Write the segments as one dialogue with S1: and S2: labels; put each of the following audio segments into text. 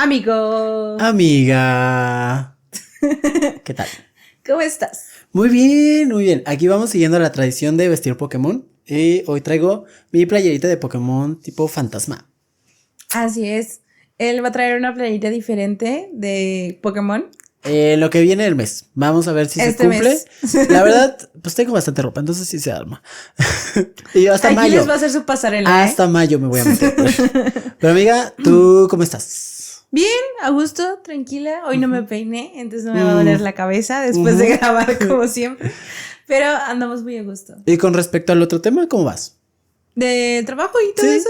S1: Amigo.
S2: Amiga. ¿Qué tal?
S1: ¿Cómo estás?
S2: Muy bien, muy bien. Aquí vamos siguiendo la tradición de vestir Pokémon. Y hoy traigo mi playerita de Pokémon tipo fantasma.
S1: Así es. Él va a traer una playerita diferente de Pokémon.
S2: Lo que viene del mes. Vamos a ver si se cumple.
S1: Mes.
S2: La verdad, pues tengo bastante ropa, entonces sí se arma. Y hasta
S1: Aquí
S2: mayo.
S1: les va a hacer su pasarela.
S2: Hasta mayo me voy a meter. Pero amiga, ¿tú cómo estás?
S1: Bien, a gusto, tranquila. Hoy no me peiné, entonces no me va a doler la cabeza después de grabar como siempre. Pero andamos muy a gusto.
S2: Y con respecto al otro tema, ¿cómo vas?
S1: De trabajo y todo eso.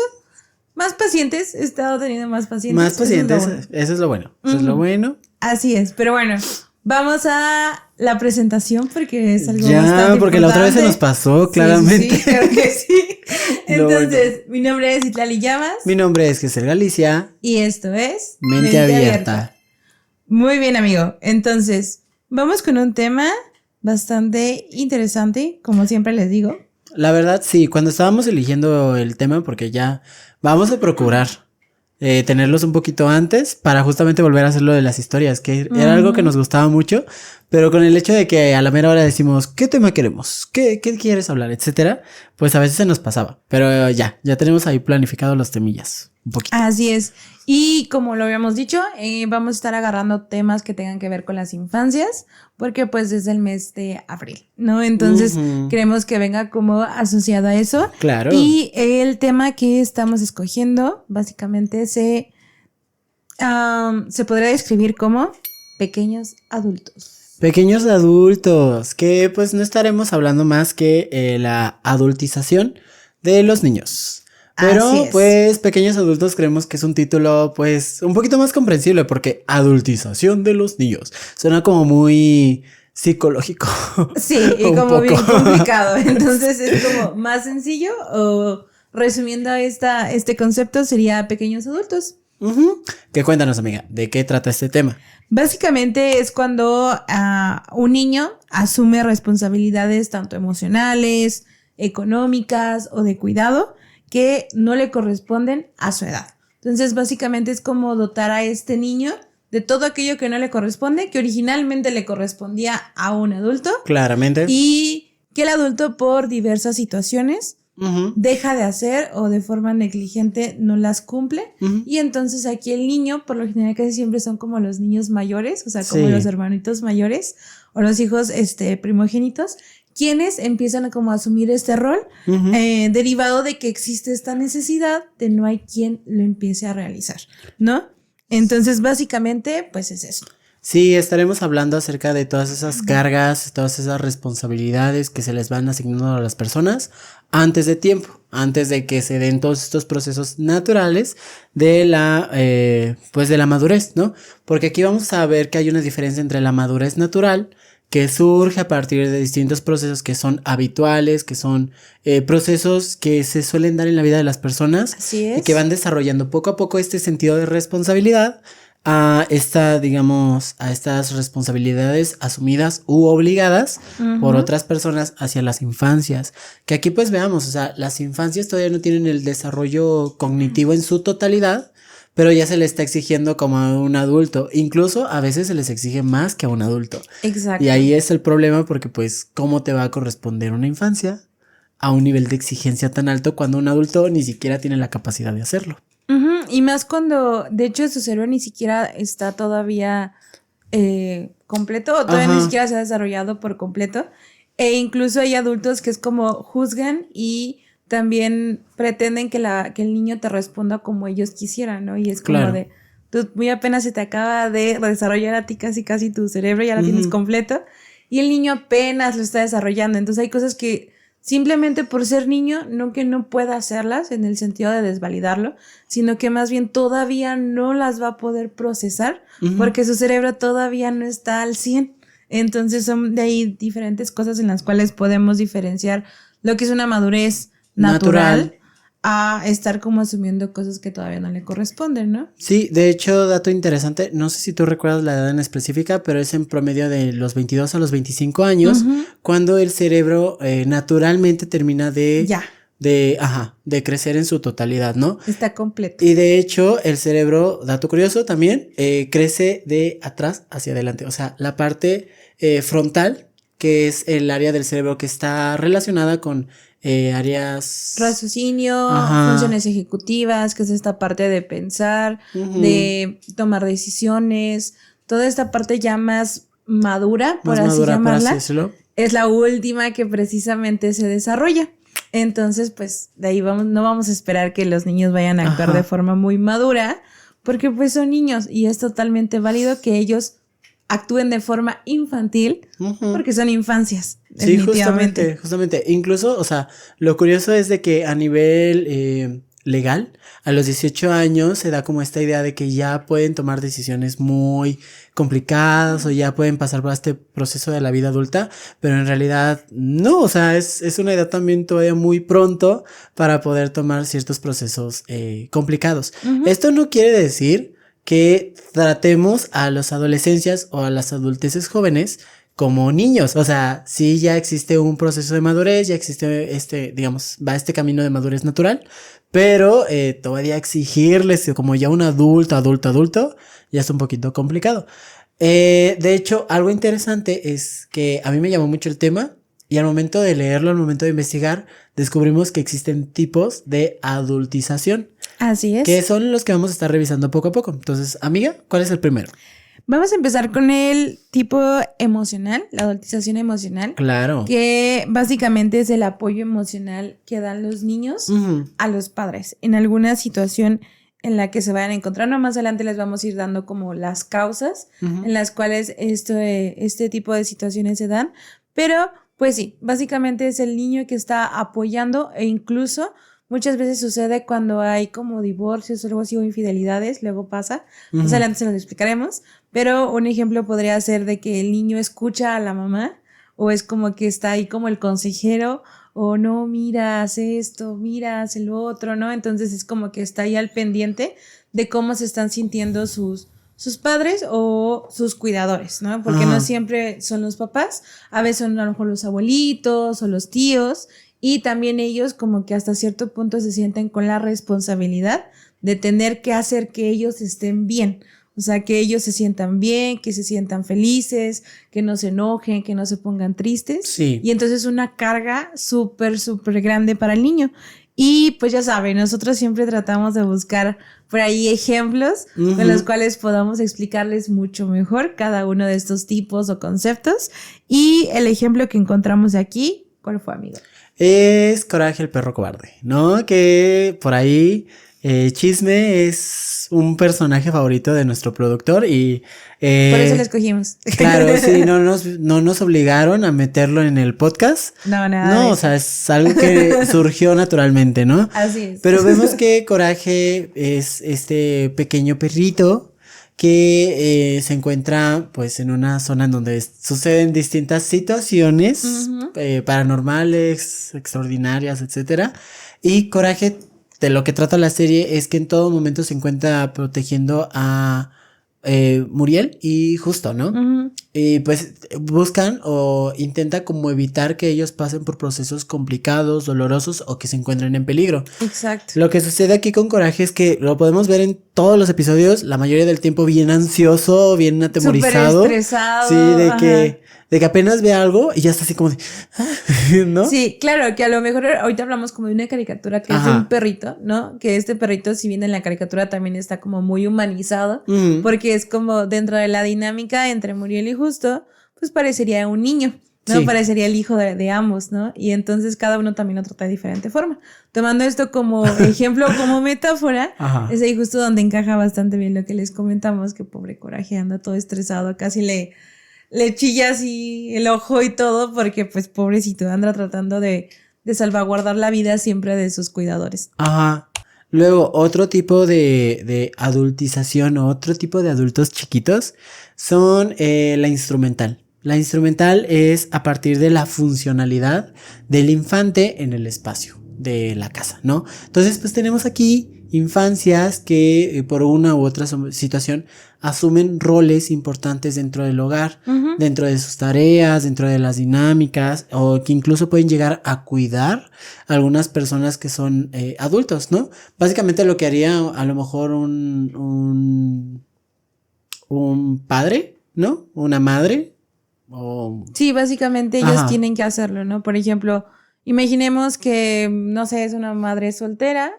S1: Más pacientes, he estado teniendo más pacientes.
S2: Más pacientes, eso es lo bueno. Eso es lo bueno.
S1: Así es, pero bueno, vamos a la presentación porque es algo
S2: ya,
S1: bastante
S2: porque
S1: importante.
S2: La otra vez se nos pasó, claramente.
S1: Sí, claro que sí. Entonces,
S2: bueno.
S1: Mi nombre es Itlali Llamas.
S2: Mi nombre es Gesell Galicia.
S1: Y esto es
S2: Mente Abierta.
S1: Muy bien, amigo. Entonces, vamos con un tema bastante interesante, como siempre les digo.
S2: La verdad, sí, cuando estábamos eligiendo el tema, porque ya vamos a procurar tenerlos un poquito antes para justamente volver a hacer lo de las historias, que era algo que nos gustaba mucho, pero con el hecho de que a la mera hora decimos, ¿qué tema queremos? ¿Qué quieres hablar? Etcétera, pues a veces se nos pasaba, pero ya tenemos ahí planificados los temillas, un poquito.
S1: Así es, y como lo habíamos dicho, vamos a estar agarrando temas que tengan que ver con las infancias, porque pues es el mes de abril, ¿no? Entonces queremos que venga como asociado a eso.
S2: Claro.
S1: Y el tema que estamos escogiendo básicamente se podría describir como pequeños adultos.
S2: Pequeños adultos, que pues no estaremos hablando más que la adultización de los niños. Pero pues pequeños adultos creemos que es un título pues un poquito más comprensible porque adultización de los niños suena como muy psicológico.
S1: Sí, y como bien complicado. Entonces es como más sencillo o resumiendo este concepto sería pequeños adultos.
S2: Que cuéntanos, amiga, ¿de qué trata este tema?
S1: Básicamente es cuando un niño asume responsabilidades tanto emocionales, económicas o de cuidado que no le corresponden a su edad. Entonces, básicamente es como dotar a este niño de todo aquello que no le corresponde, que originalmente le correspondía a un adulto.
S2: Claramente.
S1: Y que el adulto, por diversas situaciones, deja de hacer o de forma negligente no las cumple. Y entonces aquí el niño, por lo general casi siempre son como los niños mayores, o sea, como los hermanitos mayores o los hijos primogénitos, quienes empiezan a como asumir este rol derivado de que existe esta necesidad de no hay quien lo empiece a realizar, ¿no? Entonces básicamente pues es eso.
S2: Sí, estaremos hablando acerca de todas esas cargas, todas esas responsabilidades que se les van asignando a las personas antes de tiempo, antes de que se den todos estos procesos naturales de pues de la madurez, ¿no? Porque aquí vamos a ver que hay una diferencia entre la madurez natural, que surge a partir de distintos procesos que son habituales, que son procesos que se suelen dar en la vida de las personas.
S1: Así es.
S2: Y que van desarrollando poco a poco este sentido de responsabilidad a estas responsabilidades asumidas u obligadas por otras personas hacia las infancias. Que aquí pues veamos, o sea, las infancias todavía no tienen el desarrollo cognitivo en su totalidad, pero ya se le está exigiendo como a un adulto. Incluso a veces se les exige más que a un adulto.
S1: Exacto.
S2: Y ahí es el problema porque pues ¿cómo te va a corresponder una infancia a un nivel de exigencia tan alto cuando un adulto ni siquiera tiene la capacidad de hacerlo?
S1: Y más cuando, de hecho, su cerebro ni siquiera está todavía completo o todavía ni siquiera se ha desarrollado por completo. E incluso hay adultos que es como juzgan y también pretenden que el niño te responda como ellos quisieran, ¿no? Y es como de, tú muy apenas se te acaba de desarrollar a ti casi tu cerebro, ya lo tienes completo, y el niño apenas lo está desarrollando. Entonces hay cosas que simplemente por ser niño, no que no pueda hacerlas en el sentido de desvalidarlo, sino que más bien todavía no las va a poder procesar porque su cerebro todavía no está al 100. Entonces son de ahí diferentes cosas en las cuales podemos diferenciar lo que es una madurez natural a estar como asumiendo cosas que todavía no le corresponden, ¿no?
S2: Sí, de hecho, dato interesante, no sé si tú recuerdas la edad en específica, pero es en promedio de los 22 a los 25 años, cuando el cerebro naturalmente termina de de crecer en su totalidad, ¿no?
S1: Está completo.
S2: Y de hecho, el cerebro, dato curioso también, crece de atrás hacia adelante. O sea, la parte frontal, que es el área del cerebro que está relacionada con áreas...
S1: Raciocinio,
S2: Ajá.
S1: funciones ejecutivas, que es esta parte de pensar, de tomar decisiones, toda esta parte ya más madura, por así llamarla, es la última que precisamente se desarrolla. Entonces, pues, de ahí no vamos a esperar que los niños vayan a actuar de forma muy madura, porque pues son niños y es totalmente válido que ellos actúen de forma infantil, porque son infancias.
S2: Sí, justamente. Incluso, o sea, lo curioso es de que a nivel legal, a los 18 años se da como esta idea de que ya pueden tomar decisiones muy complicadas o ya pueden pasar por este proceso de la vida adulta, pero en realidad no, o sea, es una edad también todavía muy pronto para poder tomar ciertos procesos complicados. Esto no quiere decir que tratemos a las adolescencias o a las adulteces jóvenes como niños, o sea, sí ya existe un proceso de madurez, ya existe digamos, va este camino de madurez natural, pero todavía exigirles como ya un adulto, ya es un poquito complicado. De hecho, algo interesante es que a mí me llamó mucho el tema y al momento de leerlo, al momento de investigar, descubrimos que existen tipos de adultización.
S1: Así es.
S2: Que son los que vamos a estar revisando poco a poco. Entonces, amiga, ¿cuál es el primero?
S1: Vamos a empezar con el tipo emocional, la adultización emocional.
S2: Claro.
S1: Que básicamente es el apoyo emocional que dan los niños a los padres en alguna situación en la que se vayan a encontrar. No, más adelante les vamos a ir dando como las causas en las cuales este tipo de situaciones se dan. Pero, pues sí, básicamente es el niño que está apoyando e incluso... Muchas veces sucede cuando hay como divorcios o algo así o infidelidades, luego pasa. Más adelante se los explicaremos. Pero un ejemplo podría ser de que el niño escucha a la mamá o es como que está ahí como el consejero o no, mira, haz esto, mira, haz lo otro, ¿no? Entonces es como que está ahí al pendiente de cómo se están sintiendo sus padres o sus cuidadores, ¿no? Porque no siempre son los papás, a veces son a lo mejor los abuelitos o los tíos. Y también ellos como que hasta cierto punto se sienten con la responsabilidad de tener que hacer que ellos estén bien. O sea, que ellos se sientan bien, que se sientan felices, que no se enojen, que no se pongan tristes.
S2: Sí.
S1: Y entonces es una carga súper grande para el niño. Y pues ya saben, nosotros siempre tratamos de buscar por ahí ejemplos con los cuales podamos explicarles mucho mejor cada uno de estos tipos o conceptos. Y el ejemplo que encontramos aquí, ¿cuál fue, amigo?
S2: Es Coraje el perro cobarde, ¿no? Que por ahí Chisme es un personaje favorito de nuestro productor y...
S1: por eso lo escogimos.
S2: Claro, sí, no nos obligaron a meterlo en el podcast.
S1: No, nada.
S2: No, o sea, es algo que surgió naturalmente, ¿no?
S1: Así es.
S2: Pero vemos que Coraje es este pequeño perrito que se encuentra pues en una zona en donde suceden distintas situaciones paranormales, extraordinarias, etcétera. Y Coraje, de lo que trata la serie, es que en todo momento se encuentra protegiendo a Muriel y Justo, ¿no? Y pues buscan o intentan como evitar que ellos pasen por procesos complicados, dolorosos o que se encuentren en peligro.
S1: Exacto.
S2: Lo que sucede aquí con Coraje es que lo podemos ver en todos los episodios, la mayoría del tiempo bien ansioso, bien atemorizado.
S1: Súper estresado.
S2: Sí, de que apenas ve algo y ya está así como de, ¿no?
S1: Sí, claro, que a lo mejor ahorita hablamos como de una caricatura que es de un perrito, ¿no? Que este perrito, si bien en la caricatura también está como muy humanizado, porque es como dentro de la dinámica entre Muriel y Justo, pues parecería un niño, ¿no? Sí. Parecería el hijo de ambos, ¿no? Y entonces cada uno también lo trata de diferente forma. Tomando esto como ejemplo, como metáfora, es ahí justo donde encaja bastante bien lo que les comentamos, que pobre Coraje anda todo estresado, casi le chilla así el ojo y todo, porque pues pobrecito anda tratando de salvaguardar la vida siempre de sus cuidadores.
S2: Ajá. Luego, otro tipo de adultización o otro tipo de adultos chiquitos son la instrumental. La instrumental es a partir de la funcionalidad del infante en el espacio de la casa, ¿no? Entonces, pues tenemos aquí infancias que por una u otra situación asumen roles importantes dentro del hogar, dentro de sus tareas, dentro de las dinámicas, o que incluso pueden llegar a cuidar a algunas personas que son adultos, ¿no? Básicamente lo que haría a lo mejor un padre, ¿no? Una madre.
S1: Sí, básicamente ellos tienen que hacerlo, ¿no? Por ejemplo, imaginemos que, no sé, es una madre soltera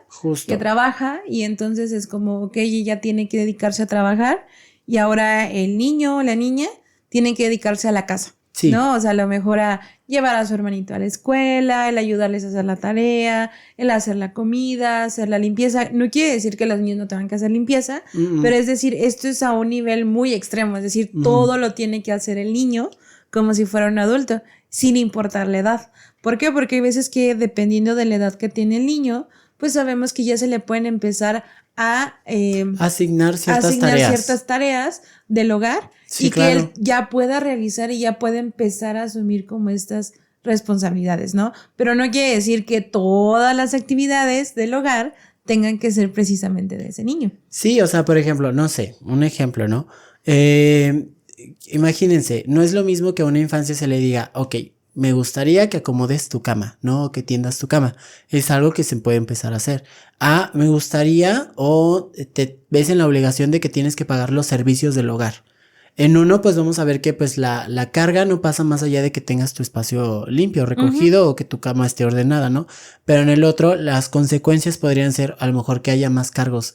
S1: que trabaja y entonces es como que ella tiene que dedicarse a trabajar y ahora el niño o la niña tienen que dedicarse a la casa, ¿no? O sea, a lo mejor a llevar a su hermanito a la escuela, el ayudarles a hacer la tarea, el hacer la comida, hacer la limpieza. No quiere decir que los niños no tengan que hacer limpieza, pero es decir, esto es a un nivel muy extremo, es decir, todo lo tiene que hacer el niño como si fuera un adulto, sin importar la edad. ¿Por qué? Porque hay veces que dependiendo de la edad que tiene el niño, pues sabemos que ya se le pueden empezar a
S2: asignar ciertas
S1: tareas del hogar y que él ya pueda realizar y ya pueda empezar a asumir como estas responsabilidades, ¿no? Pero no quiere decir que todas las actividades del hogar tengan que ser precisamente de ese niño.
S2: Sí, o sea, por ejemplo, no sé, un ejemplo, ¿no? Imagínense, no es lo mismo que a una infancia se le diga, ok, me gustaría que acomodes tu cama, ¿no? O que tiendas tu cama. Es algo que se puede empezar a hacer. Me gustaría, o te ves en la obligación de que tienes que pagar los servicios del hogar. En uno, pues vamos a ver que pues la carga no pasa más allá de que tengas tu espacio limpio, recogido, o que tu cama esté ordenada, ¿no? Pero en el otro, las consecuencias podrían ser a lo mejor que haya más cargos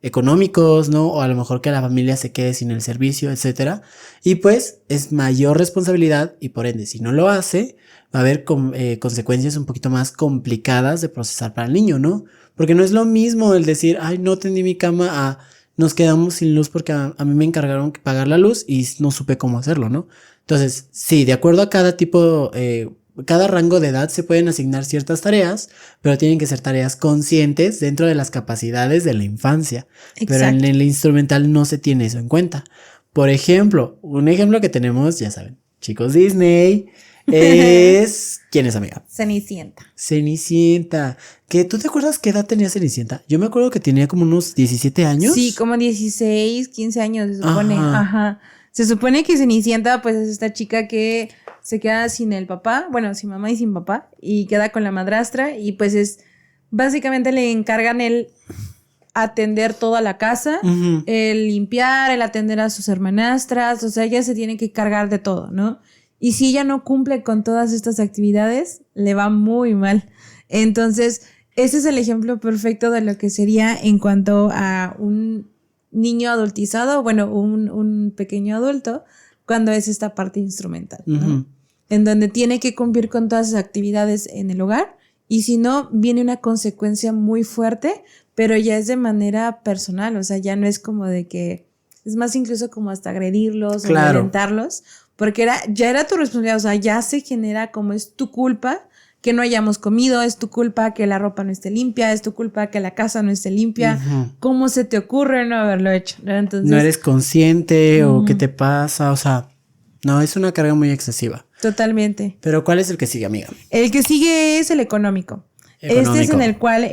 S2: económicos, ¿no? O a lo mejor que la familia se quede sin el servicio, etcétera. Y pues es mayor responsabilidad y por ende, si no lo hace, va a haber consecuencias un poquito más complicadas de procesar para el niño, ¿no? Porque no es lo mismo el decir, ay, no tendí mi cama, nos quedamos sin luz porque a mí me encargaron que pagar la luz y no supe cómo hacerlo, ¿no? Entonces, sí, de acuerdo a cada tipo, cada rango de edad se pueden asignar ciertas tareas, pero tienen que ser tareas conscientes dentro de las capacidades de la infancia. Exacto. Pero en el instrumental no se tiene eso en cuenta. Por ejemplo, un ejemplo que tenemos, ya saben, chicos Disney, es... ¿Quién es, amiga? Cenicienta. ¿Tú te acuerdas qué edad tenía Cenicienta? Yo me acuerdo que tenía como unos 17 años.
S1: Sí, como 16, 15 años se supone. Ajá. Se supone que Cenicienta pues es esta chica que se queda sin el papá, bueno, sin mamá y sin papá, y queda con la madrastra y pues es, básicamente le encargan el atender toda la casa, el limpiar, el atender a sus hermanastras, o sea, ella se tiene que cargar de todo, ¿no? Y si ella no cumple con todas estas actividades, le va muy mal. Entonces, ese es el ejemplo perfecto de lo que sería en cuanto a un niño adultizado, bueno, un pequeño adulto, cuando es esta parte instrumental, ¿no? En donde tiene que cumplir con todas las actividades en el hogar y si no, viene una consecuencia muy fuerte, pero ya es de manera personal, o sea, ya no es como de que, es más incluso como hasta agredirlos o violentarlos, porque ya era tu responsabilidad, o sea, ya se genera como es tu culpa que no hayamos comido, es tu culpa que la ropa no esté limpia, es tu culpa que la casa no esté limpia, ¿cómo se te ocurre no haberlo hecho? Entonces,
S2: no eres consciente o qué te pasa, o sea, no, es una carga muy excesiva.
S1: Totalmente.
S2: Pero ¿cuál es el que sigue, amiga?
S1: El que sigue es el económico. Este es en el cual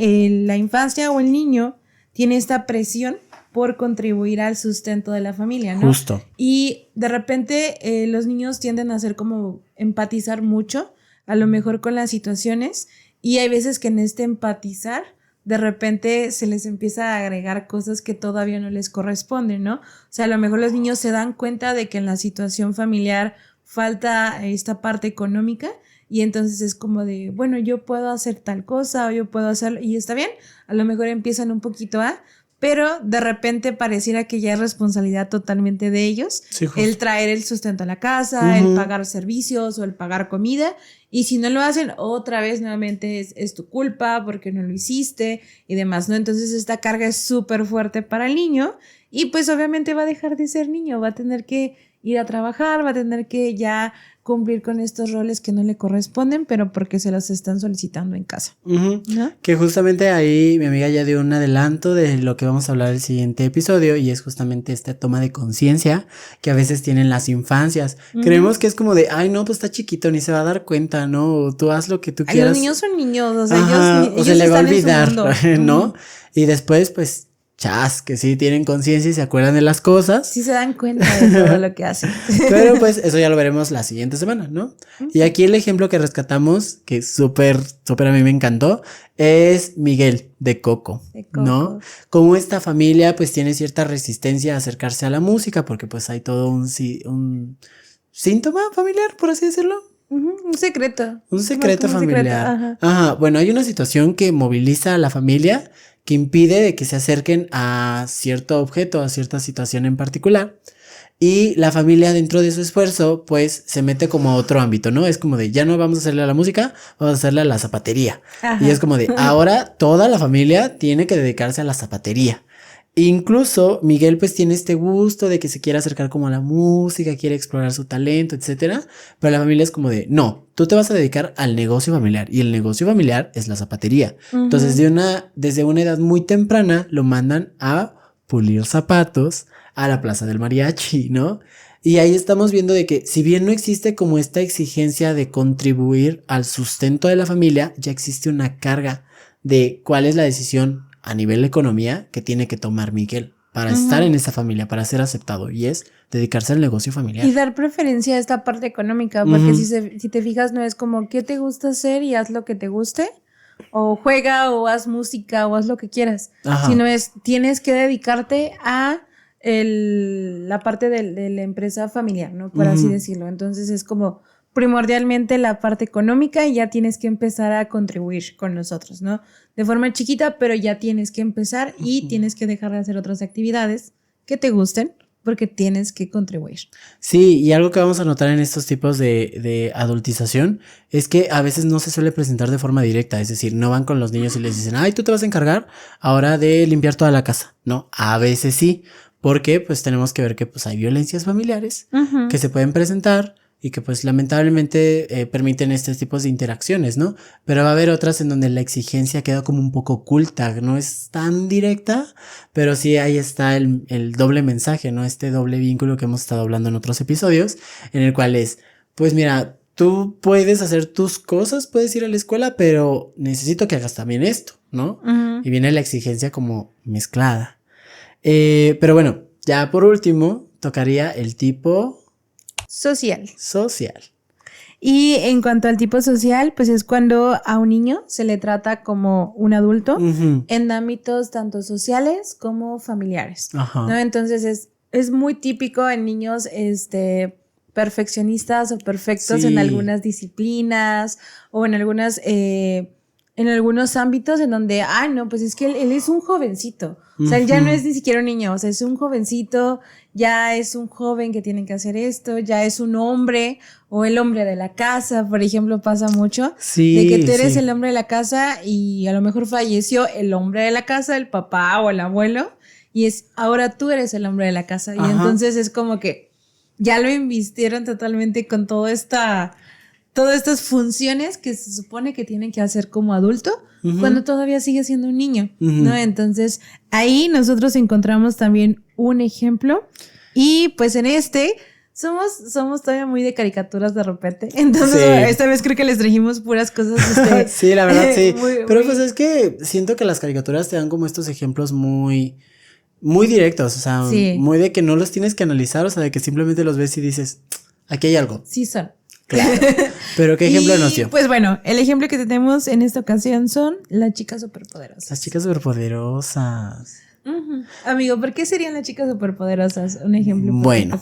S1: la infancia o el niño tiene esta presión por contribuir al sustento de la familia, ¿no?
S2: Justo.
S1: Y de repente los niños tienden a hacer como empatizar mucho, a lo mejor con las situaciones, y hay veces que en este empatizar de repente se les empieza a agregar cosas que todavía no les corresponden, ¿no? O sea, a lo mejor los niños se dan cuenta de que en la situación familiar falta esta parte económica y entonces es como de, bueno, yo puedo hacer tal cosa o yo puedo hacerlo y está bien, a lo mejor empiezan un poquito pero de repente pareciera que ya es responsabilidad totalmente de ellos, sí, el traer el sustento a la casa, el pagar servicios o el pagar comida, y si no lo hacen, otra vez nuevamente es tu culpa porque no lo hiciste y demás, ¿no? Entonces esta carga es súper fuerte para el niño y pues obviamente va a dejar de ser niño, va a tener que ir a trabajar, va a tener que ya cumplir con estos roles que no le corresponden, pero porque se los están solicitando en casa.
S2: Uh-huh.
S1: ¿No?
S2: Que justamente ahí mi amiga ya dio un adelanto de lo que vamos a hablar el siguiente episodio, y es justamente esta toma de conciencia que a veces tienen las infancias. Creemos que es como de, ay no, pues está chiquito, ni se va a dar cuenta, ¿no? O tú haz lo que tú quieras.
S1: Los niños son niños, o sea, ellos
S2: o se le va a olvidar, ¿no?
S1: Uh-huh.
S2: Y después, pues, que sí tienen conciencia y se acuerdan de las cosas.
S1: Sí se dan cuenta de todo lo que hacen.
S2: Pero pues eso ya lo veremos la siguiente semana, ¿no? Y aquí el ejemplo que rescatamos, que súper a mí me encantó, es Miguel de Coco, ¿no? Como esta familia pues tiene cierta resistencia a acercarse a la música porque pues hay todo un síntoma familiar, por así decirlo.
S1: Un secreto.
S2: Un secreto familiar. Ajá. Bueno, hay una situación que moviliza a la familia que impide de que se acerquen a cierto objeto, a cierta situación en particular. Y la familia, dentro de su esfuerzo, pues se mete como a otro ámbito, ¿no? Es como de, ya no vamos a hacerle a la música, vamos a hacerle a la zapatería. Ajá. Y es como de, ahora toda la familia tiene que dedicarse a la zapatería. Incluso Miguel pues tiene este gusto de que se quiere acercar como a la música, quiere explorar su talento, etcétera, pero la familia es como de, no, tú te vas a dedicar al negocio familiar, y el negocio familiar es la zapatería. Entonces desde una edad muy temprana lo mandan a pulir zapatos a la Plaza del Mariachi, ¿no? Y ahí estamos viendo de que si bien no existe como esta exigencia de contribuir al sustento de la familia, ya existe una carga de cuál es la decisión a nivel de economía que tiene que tomar Miguel para estar en esa familia, para ser aceptado, y es dedicarse al negocio familiar.
S1: Y dar preferencia a esta parte económica, porque si te fijas, no es como qué te gusta hacer y haz lo que te guste, o juega o haz música o haz lo que quieras, sino es tienes que dedicarte a la parte de la empresa familiar, ¿no? Por así decirlo. Entonces es como primordialmente la parte económica, y ya tienes que empezar a contribuir con nosotros, ¿no? De forma chiquita, pero ya tienes que empezar y tienes que dejar de hacer otras actividades que te gusten porque tienes que contribuir.
S2: Sí, y algo que vamos a notar en estos tipos de adultización es que a veces no se suele presentar de forma directa, es decir, no van con los niños y les dicen, ay, tú te vas a encargar ahora de limpiar toda la casa, ¿no? A veces sí, porque pues tenemos que ver que pues hay violencias familiares que se pueden presentar y que pues lamentablemente permiten estos tipos de interacciones, ¿no? Pero va a haber otras en donde la exigencia queda como un poco oculta, no es tan directa, pero sí ahí está el doble mensaje, ¿no? Este doble vínculo que hemos estado hablando en otros episodios, en el cual es, pues mira, tú puedes hacer tus cosas, puedes ir a la escuela, pero necesito que hagas también esto, ¿no? Y viene la exigencia como mezclada. Pero bueno, ya por último, tocaría el tipo
S1: social.
S2: Y
S1: en cuanto al tipo social, pues es cuando a un niño se le trata como un adulto en ámbitos tanto sociales como familiares, ¿no? Entonces es muy típico en niños perfeccionistas o perfectos en algunas disciplinas o en algunos ámbitos en donde, no, pues es que él es un jovencito. O sea, él ya no es ni siquiera un niño, o sea, es un jovencito, ya es un joven que tiene que hacer esto, ya es un hombre, o el hombre de la casa, por ejemplo, pasa mucho.
S2: Sí,
S1: de que tú eres el hombre de la casa y a lo mejor falleció el hombre de la casa, el papá o el abuelo, y ahora tú eres el hombre de la casa. Y entonces es como que ya lo invistieron totalmente con todas estas funciones que se supone que tienen que hacer como adulto cuando todavía sigue siendo un niño, ¿no? Entonces, ahí nosotros encontramos también un ejemplo, y pues en somos todavía muy de caricaturas de repente, entonces esta vez creo que les trajimos puras cosas.
S2: Sí, la verdad, sí. Pero pues es que siento que las caricaturas te dan como estos ejemplos muy directos, o sea, muy de que no los tienes que analizar, o sea, de que simplemente los ves y dices, aquí hay algo.
S1: Sí son.
S2: Claro. Pero ¿qué ejemplo nos dio?
S1: Pues bueno, el ejemplo que tenemos en esta ocasión son las chicas superpoderosas.
S2: Las chicas superpoderosas.
S1: Amigo, ¿por qué serían las chicas superpoderosas? Un ejemplo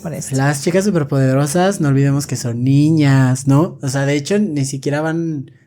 S2: para esto. Las chicas superpoderosas, no olvidemos que son niñas, ¿no? O sea, de hecho, ni siquiera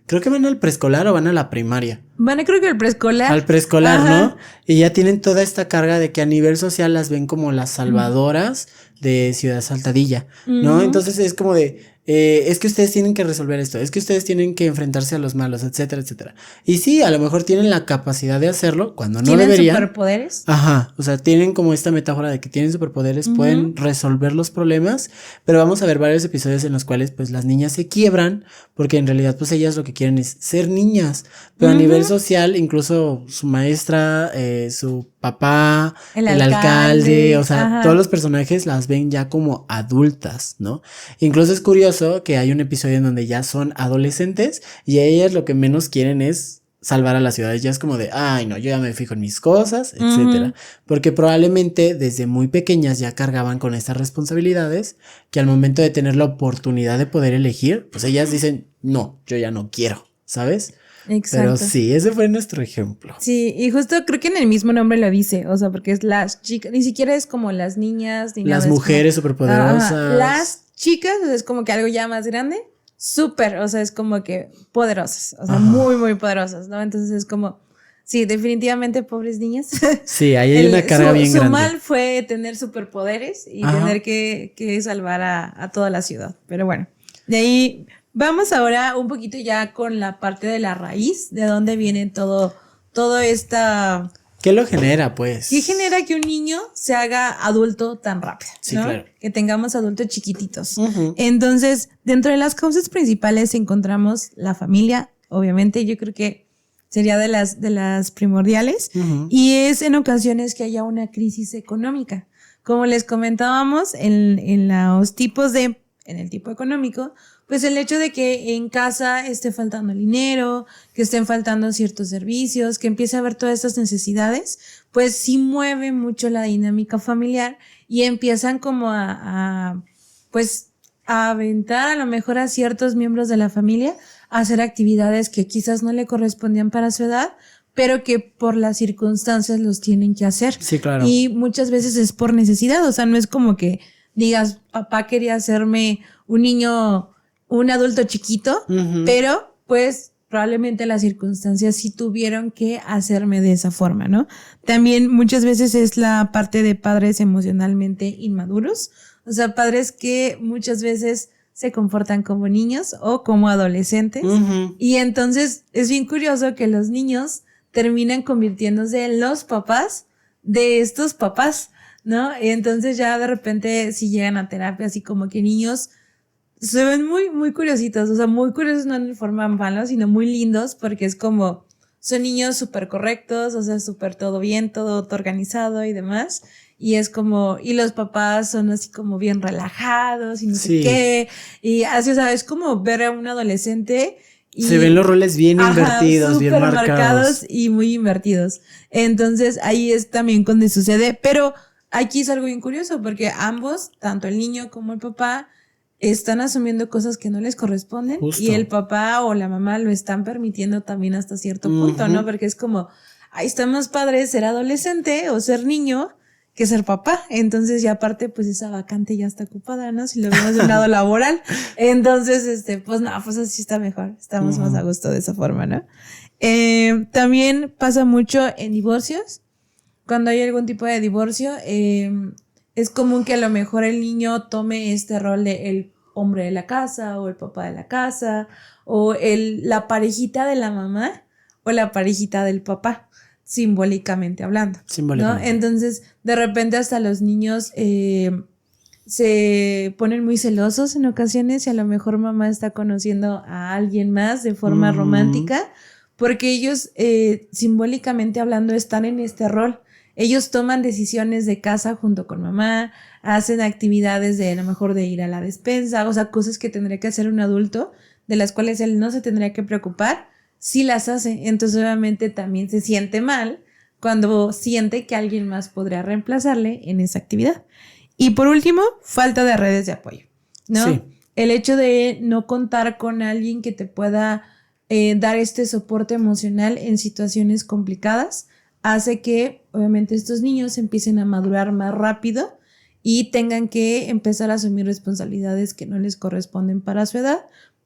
S2: creo que van al preescolar o van a la primaria.
S1: Creo que al preescolar.
S2: Al preescolar, ¿no? Y ya tienen toda esta carga de que a nivel social las ven como las salvadoras de Ciudad Saltadilla, ¿no? Entonces es como de, es que ustedes tienen que resolver esto, es que ustedes tienen que enfrentarse a los malos, etcétera, etcétera. Y sí, a lo mejor tienen la capacidad de hacerlo cuando no deberían.
S1: ¿Tienen superpoderes?
S2: Ajá, o sea, tienen como esta metáfora de que tienen superpoderes, pueden resolver los problemas, pero vamos a ver varios episodios en los cuales pues las niñas se quiebran porque en realidad pues ellas lo que quieren es ser niñas, pero a nivel social incluso su maestra, su papá, el alcalde, o sea, todos los personajes las ven ya como adultas, ¿no? Incluso es curioso que hay un episodio en donde ya son adolescentes y ellas lo que menos quieren es salvar a la ciudad. Ya es como de, ay no, yo ya me fijo en mis cosas, etcétera. Porque probablemente desde muy pequeñas ya cargaban con estas responsabilidades que al momento de tener la oportunidad de poder elegir, pues ellas dicen, no, yo ya no quiero, ¿sabes? Exacto. Pero sí, ese fue nuestro ejemplo.
S1: Sí, y justo creo que en el mismo nombre lo dice, o sea, porque es las chicas, ni siquiera es como las niñas, ni
S2: las
S1: nada,
S2: mujeres superpoderosas.
S1: Las chicas, o sea, es como que algo ya más grande, súper, o sea, es como que poderosas, o sea, muy, muy poderosas, ¿no? Entonces es como, sí, definitivamente pobres niñas.
S2: Sí, ahí hay una carga bien grande.
S1: Su mal fue tener superpoderes y tener que salvar a toda la ciudad, pero bueno, de ahí vamos ahora un poquito ya con la parte de la raíz, de dónde viene todo esta...
S2: ¿Qué lo genera, pues?
S1: ¿Qué genera que un niño se haga adulto tan rápido?
S2: Sí,
S1: ¿no?
S2: claro.
S1: Que tengamos adultos chiquititos. Entonces, dentro de las causas principales encontramos la familia, obviamente, yo creo que sería de las primordiales, y es en ocasiones que haya una crisis económica. Como les comentábamos, en el tipo económico, pues el hecho de que en casa esté faltando dinero, que estén faltando ciertos servicios, que empiece a haber todas estas necesidades, pues sí mueve mucho la dinámica familiar y empiezan como pues a aventar a lo mejor a ciertos miembros de la familia a hacer actividades que quizás no le correspondían para su edad, pero que por las circunstancias los tienen que hacer.
S2: Sí, claro.
S1: Y muchas veces es por necesidad, o sea, no es como que digas, papá quería hacerme un adulto chiquito, pero pues probablemente las circunstancias sí tuvieron que hacerme de esa forma, ¿no? También muchas veces es la parte de padres emocionalmente inmaduros, o sea, padres que muchas veces se comportan como niños o como adolescentes, y entonces es bien curioso que los niños terminan convirtiéndose en los papás de estos papás, ¿no? Y entonces ya de repente si llegan a terapia así como que niños se ven muy, muy curiositos, o sea, muy curiosos no en forma mala, sino muy lindos, porque es como, son niños súper correctos, o sea, súper todo bien, todo organizado y demás, y es como, y los papás son así como bien relajados y no sé qué, y así, o sea, es como ver a un adolescente y
S2: se ven los roles bien invertidos, bien marcados
S1: y muy invertidos. Entonces, ahí es también cuando sucede, pero aquí es algo bien curioso, porque ambos, tanto el niño como el papá, están asumiendo cosas que no les corresponden. Justo. Y el papá o la mamá lo están permitiendo también hasta cierto punto, ¿no? Porque es como, ahí está más padre ser adolescente o ser niño que ser papá. Entonces, y aparte, pues esa vacante ya está ocupada, ¿no? Si lo vemos de un lado laboral. Entonces, pues no, pues así está mejor. Estamos más a gusto de esa forma, ¿no? También pasa mucho en divorcios. Cuando hay algún tipo de divorcio, es común que a lo mejor el niño tome este rol de el hombre de la casa o el papá de la casa o la parejita de la mamá o la parejita del papá, simbólicamente hablando, ¿no? Entonces, de repente hasta los niños se ponen muy celosos en ocasiones y a lo mejor mamá está conociendo a alguien más de forma romántica porque ellos simbólicamente hablando están en este rol. Ellos toman decisiones de casa junto con mamá, hacen actividades de a lo mejor de ir a la despensa, o sea, cosas que tendría que hacer un adulto, de las cuales él no se tendría que preocupar, sí las hace. Entonces obviamente también se siente mal cuando siente que alguien más podría reemplazarle en esa actividad. Y por último, falta de redes de apoyo, ¿no? Sí. El hecho de no contar con alguien que te pueda dar este soporte emocional en situaciones complicadas hace que obviamente estos niños empiecen a madurar más rápido y tengan que empezar a asumir responsabilidades que no les corresponden para su edad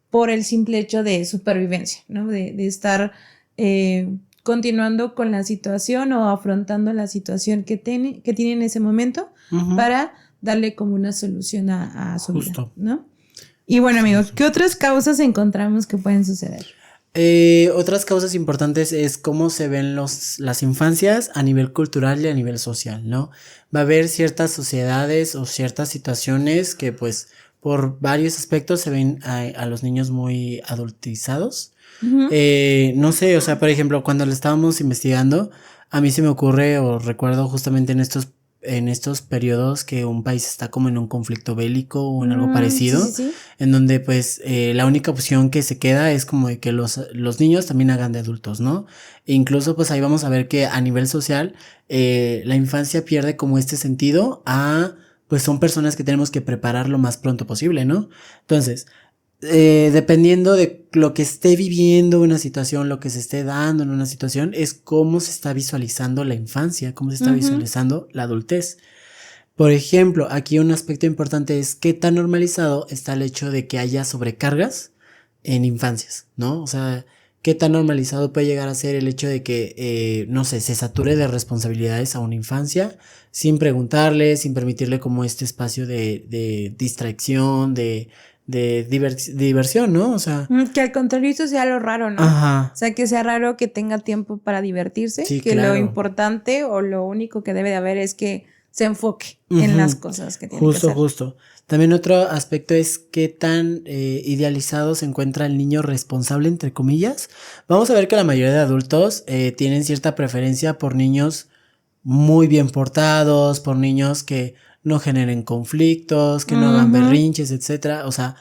S1: por el simple hecho de supervivencia, ¿no? De estar continuando con la situación o afrontando la situación que tiene en ese momento para darle como una solución a su vida, ¿no? Y bueno, amigos, ¿qué otras causas encontramos que pueden suceder?
S2: Otras causas importantes es cómo se ven las infancias a nivel cultural y a nivel social, ¿no? Va a haber ciertas sociedades o ciertas situaciones que pues por varios aspectos se ven a los niños muy adultizados.
S1: Ujú.
S2: No sé, o sea, por ejemplo, cuando lo estábamos investigando, a mí se me ocurre o recuerdo justamente en estos periodos que un país está como en un conflicto bélico o en algo
S1: Sí,
S2: parecido,
S1: sí, sí.
S2: en donde pues la única opción que se queda es como de que los niños también hagan de adultos, ¿no? E incluso pues ahí vamos a ver que a nivel social la infancia pierde como este sentido a pues son personas que tenemos que preparar lo más pronto posible, ¿no? Entonces, dependiendo de lo que esté viviendo una situación, lo que se esté dando en una situación, es cómo se está visualizando la infancia, cómo se está visualizando la adultez. Por ejemplo, aquí un aspecto importante es qué tan normalizado está el hecho de que haya sobrecargas en infancias, ¿no? O sea, qué tan normalizado puede llegar a ser el hecho de que, no sé, se sature de responsabilidades a una infancia sin preguntarle, sin permitirle como este espacio de distracción, de diversión, ¿no? O sea,
S1: Que al contrario eso sea lo raro, ¿no?
S2: ajá,
S1: O sea, que sea raro que tenga tiempo para divertirse,
S2: sí,
S1: que lo
S2: claro.
S1: importante o lo único que debe de haber es que se enfoque en las cosas que tiene que hacer.
S2: Justo. También otro aspecto es qué tan idealizado se encuentra el niño responsable, entre comillas. Vamos a ver que la mayoría de adultos tienen cierta preferencia por niños muy bien portados, por niños que no generen conflictos, que no hagan berrinches, etcétera. O sea,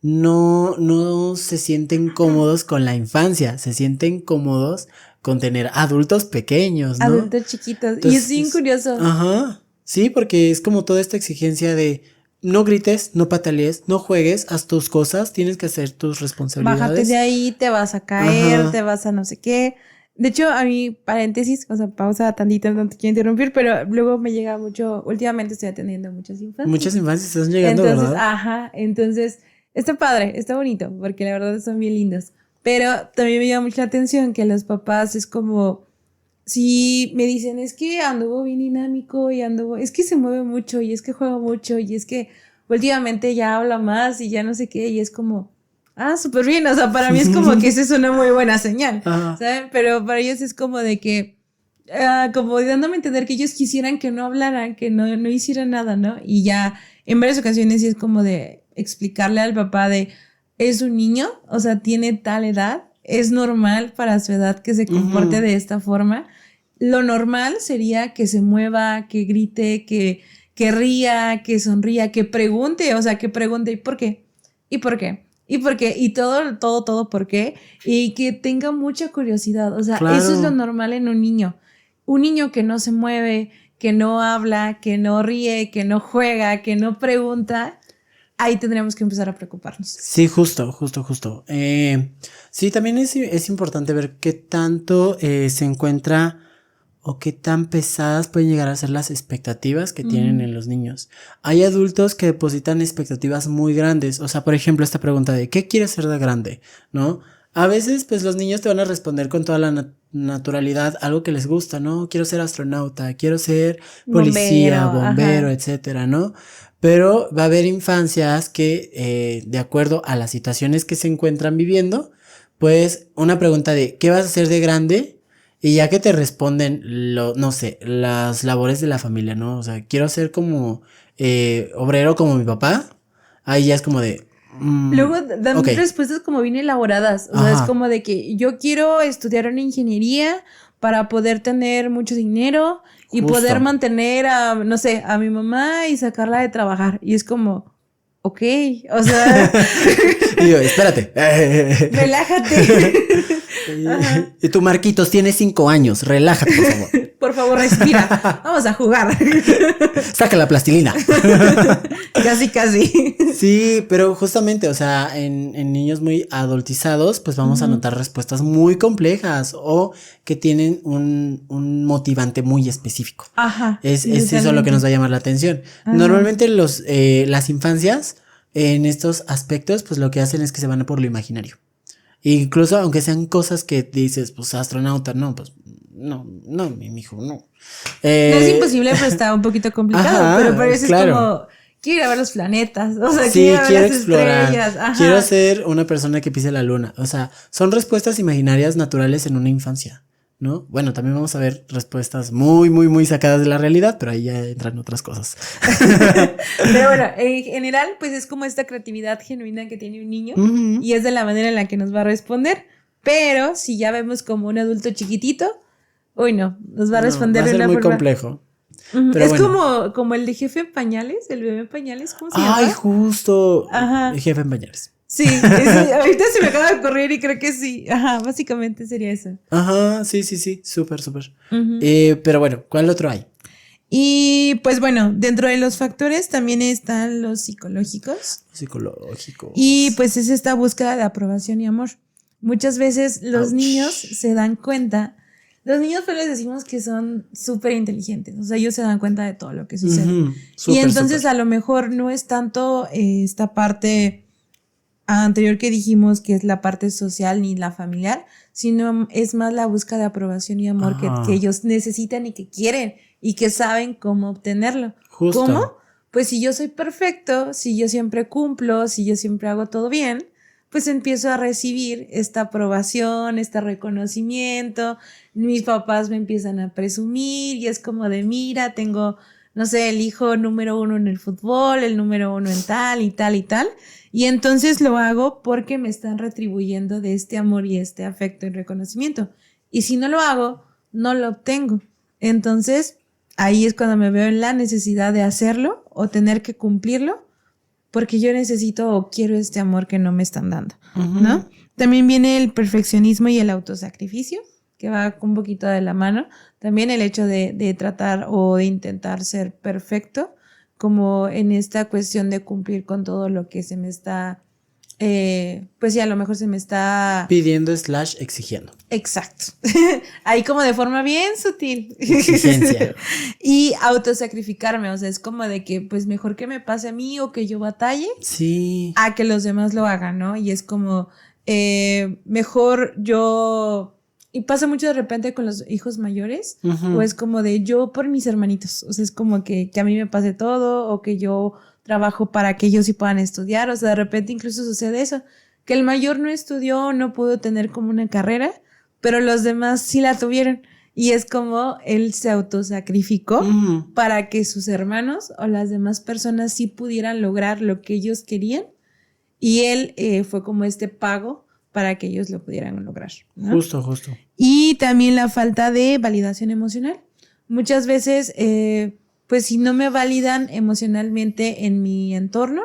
S2: no se sienten cómodos con la infancia, se sienten cómodos con tener adultos pequeños, ¿no?
S1: Adultos chiquitos. Y es bien curioso.
S2: Ajá. Sí, porque es como toda esta exigencia de no grites, no patalees, no juegues, haz tus cosas, tienes que hacer tus responsabilidades.
S1: Bájate de ahí, te vas a caer,
S2: Ajá.
S1: te vas a no sé qué. De hecho, a mí, paréntesis, o sea, pausa tantito, no te quiero interrumpir, pero luego me llega mucho, últimamente estoy atendiendo muchas infancias.
S2: Muchas infancias están llegando,
S1: Entonces,
S2: ¿verdad?
S1: ajá, entonces, está padre, está bonito, porque la verdad son bien lindos. Pero también me llama mucho la atención que los papás es como, si me dicen, es que anduvo bien dinámico y anduvo, es que se mueve mucho y es que juega mucho y es que últimamente ya habla más y ya no sé qué, y es como, súper bien, o sea, para mí es como que esa es una muy buena señal,
S2: Ajá.
S1: ¿saben? Pero para ellos es como de que, como dándome a entender que ellos quisieran que no hablaran, que no hicieran nada, ¿no? Y ya en varias ocasiones sí es como de explicarle al papá de, es un niño, o sea, tiene tal edad, es normal para su edad que se comporte de esta forma. Lo normal sería que se mueva, que grite, que ría, que sonría, que pregunte, o sea, que pregunte, ¿y por qué? ¿Y por qué? ¿Y por qué? Y todo por qué. Y que tenga mucha curiosidad. O sea,
S2: Claro.
S1: Eso es lo normal en un niño. Un niño que no se mueve, que no habla, que no ríe, que no juega, que no pregunta, ahí tendríamos que empezar a preocuparnos.
S2: Sí, justo. Sí, también es importante ver qué tanto se encuentra o qué tan pesadas pueden llegar a ser las expectativas que tienen en los niños. Hay adultos que depositan expectativas muy grandes. O sea, por ejemplo, esta pregunta de ¿qué quieres ser de grande? ¿No? A veces, pues los niños te van a responder con toda la naturalidad algo que les gusta, ¿no? Quiero ser astronauta, quiero ser policía, bombero, etcétera, ¿no? Pero va a haber infancias que, de acuerdo a las situaciones que se encuentran viviendo, pues una pregunta de ¿qué vas a hacer de grande? Y ya que te responden, no sé, las labores de la familia, ¿no? O sea, quiero ser como obrero como mi papá. Ahí ya es como de...
S1: Luego dan respuestas como bien elaboradas. O sea, es como de que yo quiero estudiar una ingeniería para poder tener mucho dinero y poder mantener a, no sé, a mi mamá y sacarla de trabajar. Y es como, ok, o sea...
S2: Y yo, espérate.
S1: Relájate.
S2: Y tú, Marquitos, tienes 5 años. Relájate, por favor.
S1: Por favor, respira. Vamos a jugar.
S2: Saca la plastilina.
S1: Casi.
S2: Sí, pero justamente, o sea, en niños muy adultizados, pues vamos a notar respuestas muy complejas o que tienen un motivante muy específico.
S1: Ajá.
S2: Es eso lo que nos va a llamar la atención. Normalmente las infancias, en estos aspectos, pues lo que hacen es que se van por lo imaginario. Incluso aunque sean cosas que dices, pues astronauta, no, pues no, mi hijo, no.
S1: No es imposible, pero está un poquito complicado. Pero eso es como, quiero ir a ver los planetas, o sea,
S2: Sí,
S1: quiero ir a ver
S2: quiero
S1: las
S2: explorar.
S1: estrellas. Ajá.
S2: Quiero ser una persona que pise la luna. O sea, son respuestas imaginarias naturales en una infancia, ¿no? Bueno, también vamos a ver respuestas muy, muy, muy sacadas de la realidad, pero ahí ya entran otras cosas.
S1: Pero bueno, en general, pues es como esta creatividad genuina que tiene un niño y es de la manera en la que nos va a responder. Pero si ya vemos como un adulto chiquitito, uy, no, nos va a responder
S2: va a
S1: de
S2: ser
S1: una
S2: muy
S1: forma.
S2: complejo. Pero
S1: Es
S2: bueno.
S1: como el de jefe en pañales, el bebé en pañales, ¿cómo se
S2: Ay,
S1: llama?
S2: justo.
S1: Ajá.
S2: Jefe en pañales.
S1: Sí, ahorita se me acaba de ocurrir y creo que sí. Ajá, básicamente sería eso.
S2: Ajá, sí, sí, sí, súper, súper. Pero bueno, ¿cuál otro hay?
S1: Y pues bueno, dentro de los factores también están los psicológicos.
S2: Psicológico.
S1: Y pues es esta búsqueda de aprobación y amor. Muchas veces los
S2: Ouch.
S1: niños se dan cuenta, los niños pues les decimos que son súper inteligentes, o sea, ellos se dan cuenta de todo lo que sucede.
S2: Ujú,
S1: Y
S2: súper,
S1: entonces
S2: súper.
S1: a lo mejor no es tanto esta parte anterior que dijimos que es la parte social ni la familiar, sino es más la búsqueda de aprobación y amor que
S2: Ajá.
S1: ellos necesitan y que quieren y que saben cómo obtenerlo.
S2: Justo.
S1: ¿Cómo? Pues si yo soy perfecto, si yo siempre cumplo, si yo siempre hago todo bien, pues empiezo a recibir esta aprobación, este reconocimiento, mis papás me empiezan a presumir y es como de, mira, tengo, no sé, el hijo número 1 en el fútbol, el número 1 en tal y tal y tal. Y entonces lo hago porque me están retribuyendo de este amor y este afecto y reconocimiento. Y si no lo hago, no lo obtengo. Entonces, ahí es cuando me veo en la necesidad de hacerlo o tener que cumplirlo porque yo necesito o quiero este amor que no me están dando, ¿no? También viene el perfeccionismo y el autosacrificio, que va un poquito de la mano. También el hecho de tratar o de intentar ser perfecto, como en esta cuestión de cumplir con todo lo que se me está, pues sí, a lo mejor se me está...
S2: Pidiendo / exigiendo.
S1: Exacto. Ahí como de forma bien sutil.
S2: Exigencia.
S1: Y autosacrificarme, o sea, es como de que pues mejor que me pase a mí o que yo batalle
S2: Sí.
S1: a que los demás lo hagan, ¿no? Y es como, mejor yo... Y pasa mucho de repente con los hijos mayores, o es como de yo por mis hermanitos, o sea, es como que a mí me pase todo, o que yo trabajo para que ellos sí puedan estudiar, o sea, de repente incluso sucede eso, que el mayor no estudió, no pudo tener como una carrera, pero los demás sí la tuvieron. Y es como él se autosacrificó para que sus hermanos o las demás personas sí pudieran lograr lo que ellos querían. Y él fue como este pago para que ellos lo pudieran lograr, ¿no?
S2: Justo, justo.
S1: Y también la falta de validación emocional. Muchas veces, pues si no me validan emocionalmente en mi entorno,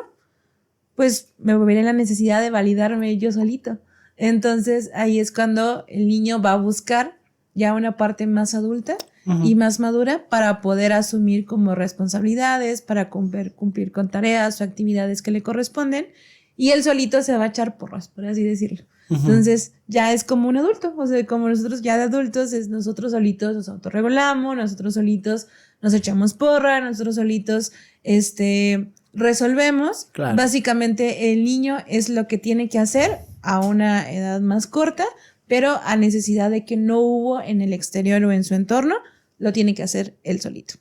S1: pues me veré la necesidad de validarme yo solito. Entonces ahí es cuando el niño va a buscar ya una parte más adulta y más madura para poder asumir como responsabilidades, para cumplir con tareas o actividades que le corresponden y él solito se va a echar porras, por así decirlo. Entonces ya es como un adulto, o sea, como nosotros ya de adultos, es nosotros solitos nos autorregulamos, nosotros solitos nos echamos porra, nosotros solitos resolvemos.
S2: Claro.
S1: Básicamente el niño es lo que tiene que hacer a una edad más corta, pero a necesidad de que no hubo en el exterior o en su entorno, lo tiene que hacer él solito.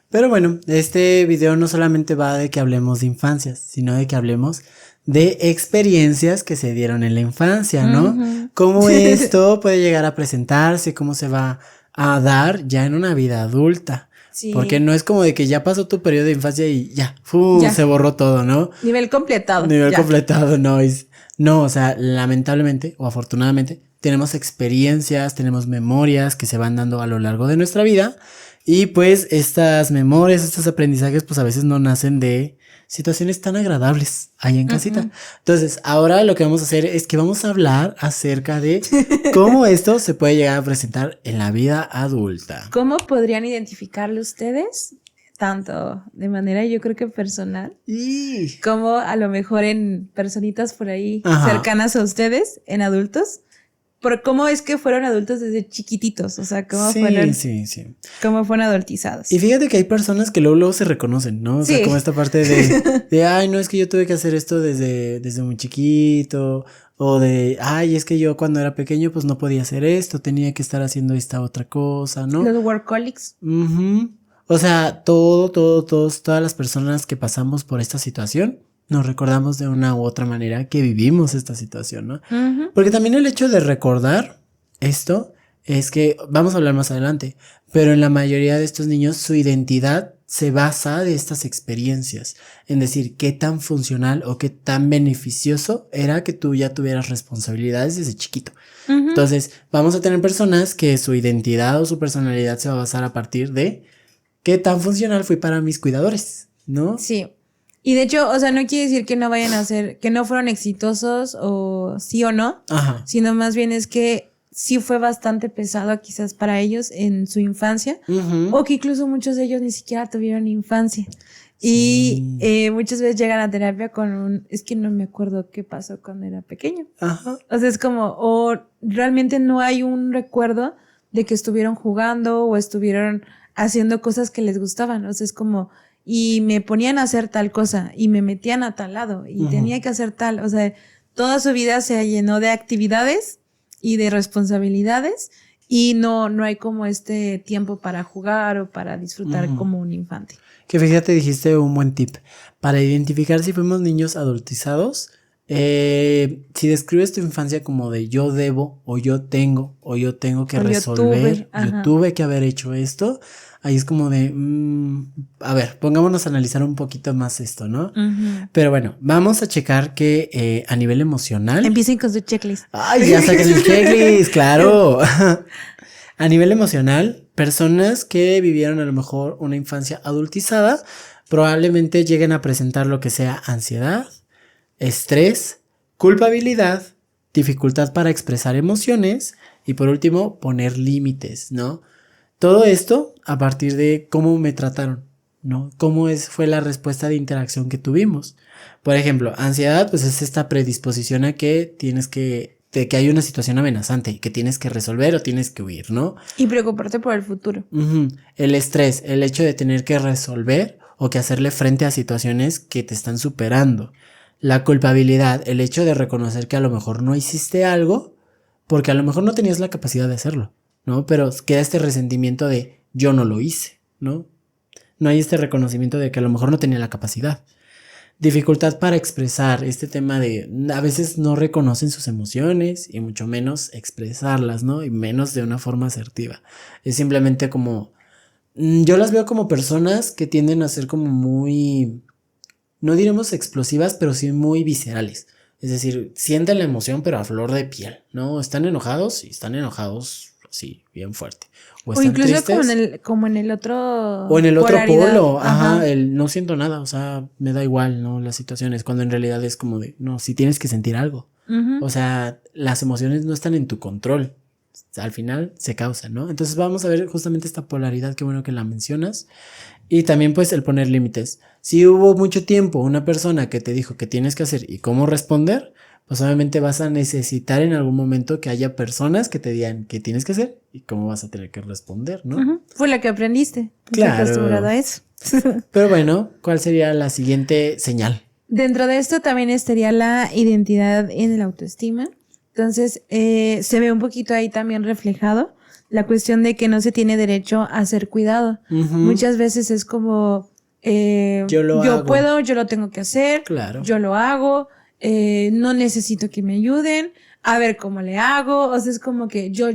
S2: Pero bueno, este video no solamente va de que hablemos de infancias, sino de que hablemos de experiencias que se dieron en la infancia, ¿no? Cómo esto puede llegar a presentarse, cómo se va a dar ya en una vida adulta. Sí. Porque no es como de que ya pasó tu periodo de infancia y ya, se borró todo, ¿no?
S1: Nivel completado.
S2: Nivel completado, no. No, o sea, lamentablemente o afortunadamente tenemos experiencias, tenemos memorias que se van dando a lo largo de nuestra vida. Y pues estas memorias, estos aprendizajes, pues a veces no nacen de situaciones tan agradables ahí en casita. Entonces, ahora lo que vamos a hacer es que vamos a hablar acerca de cómo esto se puede llegar a presentar en la vida adulta.
S1: ¿Cómo podrían identificarlo ustedes? Tanto de manera yo creo que personal, como a lo mejor en personitas por ahí cercanas a ustedes, en adultos. Por cómo es que fueron adultos desde chiquititos, o sea, cómo cómo fueron adultizados.
S2: Y fíjate que hay personas que luego se reconocen, ¿no? O sea, como esta parte de ay, no, es que yo tuve que hacer esto desde muy chiquito, o de ay, es que yo cuando era pequeño pues no podía hacer esto, tenía que estar haciendo esta otra cosa, ¿no?
S1: Los workaholics.
S2: O sea, todas las personas que pasamos por esta situación, nos recordamos de una u otra manera que vivimos esta situación, ¿no?
S1: Ujú.
S2: Porque también el hecho de recordar esto es que, vamos a hablar más adelante, pero en la mayoría de estos niños su identidad se basa de estas experiencias, en decir qué tan funcional o qué tan beneficioso era que tú ya tuvieras responsabilidades desde chiquito.
S1: Ujú.
S2: Entonces, vamos a tener personas que su identidad o su personalidad se va a basar a partir de qué tan funcional fui para mis cuidadores, ¿no?
S1: Sí. Y de hecho, o sea, no quiere decir que no vayan a ser, que no fueron exitosos o sí o no,
S2: Ajá.
S1: sino más bien es que sí fue bastante pesado quizás para ellos en su infancia,
S2: Ujú.
S1: o que incluso muchos de ellos ni siquiera tuvieron infancia.
S2: Sí.
S1: Y muchas veces llegan a terapia con es que no me acuerdo qué pasó cuando era pequeño.
S2: Ajá.
S1: O sea, es como, o realmente no hay un recuerdo de que estuvieron jugando o estuvieron haciendo cosas que les gustaban. O sea, es como, y me ponían a hacer tal cosa y me metían a tal lado y
S2: Ujú.
S1: tenía que hacer tal. O sea, toda su vida se llenó de actividades y de responsabilidades y no hay como este tiempo para jugar o para disfrutar
S2: Ujú.
S1: como un infante.
S2: Que fíjate, dijiste un buen tip. Para identificar si fuimos niños adultizados, si describes tu infancia como de yo debo, o yo tengo que
S1: O yo
S2: resolver,
S1: tuve, ajá.
S2: tuve que haber hecho esto, ahí es como de, a ver, pongámonos a analizar un poquito más esto, ¿no?
S1: Ujú.
S2: Pero bueno, vamos a checar que a nivel emocional.
S1: Empiecen con su checklist.
S2: ¡Ay, ya saquen el checklist! ¡Claro! A nivel emocional, personas que vivieron a lo mejor una infancia adultizada probablemente lleguen a presentar lo que sea ansiedad, estrés, culpabilidad, dificultad para expresar emociones y por último poner límites, ¿no? Todo esto a partir de cómo me trataron, ¿no? Fue la respuesta de interacción que tuvimos. Por ejemplo, ansiedad pues es esta predisposición a que de que hay una situación amenazante y que tienes que resolver o tienes que huir, ¿no?
S1: Y preocuparte por el futuro.
S2: Ujú. El estrés, el hecho de tener que resolver o que hacerle frente a situaciones que te están superando. La culpabilidad, el hecho de reconocer que a lo mejor no hiciste algo porque a lo mejor no tenías la capacidad de hacerlo, ¿no? Pero queda este resentimiento de yo no lo hice, ¿no? No hay este reconocimiento de que a lo mejor no tenía la capacidad. Dificultad para expresar este tema de a veces no reconocen sus emociones y mucho menos expresarlas, ¿no? Y menos de una forma asertiva. Es simplemente como, yo las veo como personas que tienden a ser como muy, no diremos explosivas, pero sí muy viscerales. Es decir, sienten la emoción pero a flor de piel, ¿no? Están enojados y están enojados así, bien fuerte. O
S1: O
S2: están
S1: incluso
S2: tristes.
S1: como en el otro
S2: O en el otro
S1: polaridad.
S2: polo,
S1: Ajá.
S2: ajá, el no siento nada, o sea, me da igual, ¿no? Las situaciones, cuando en realidad es como de, no, si tienes que sentir algo.
S1: Ujú.
S2: O sea, las emociones no están en tu control. Al final se causan, ¿no? Entonces vamos a ver justamente esta polaridad, qué bueno que la mencionas. Y también pues el poner límites. Si hubo mucho tiempo una persona que te dijo qué tienes que hacer y cómo responder, pues obviamente vas a necesitar en algún momento que haya personas que te digan qué tienes que hacer y cómo vas a tener que responder, ¿no?
S1: Ujú. Fue la que aprendiste.
S2: Claro.
S1: Estás acostumbrado a eso.
S2: Pero bueno, ¿cuál sería la siguiente señal?
S1: Dentro de esto también estaría la identidad en el autoestima. Entonces, se ve un poquito ahí también reflejado la cuestión de que no se tiene derecho a ser cuidado.
S2: Ujú.
S1: Muchas veces es como,
S2: Yo lo hago.
S1: puedo, yo lo tengo que hacer,
S2: Claro.
S1: yo lo hago, no necesito que me ayuden, a ver cómo le hago, o sea, es como que yo.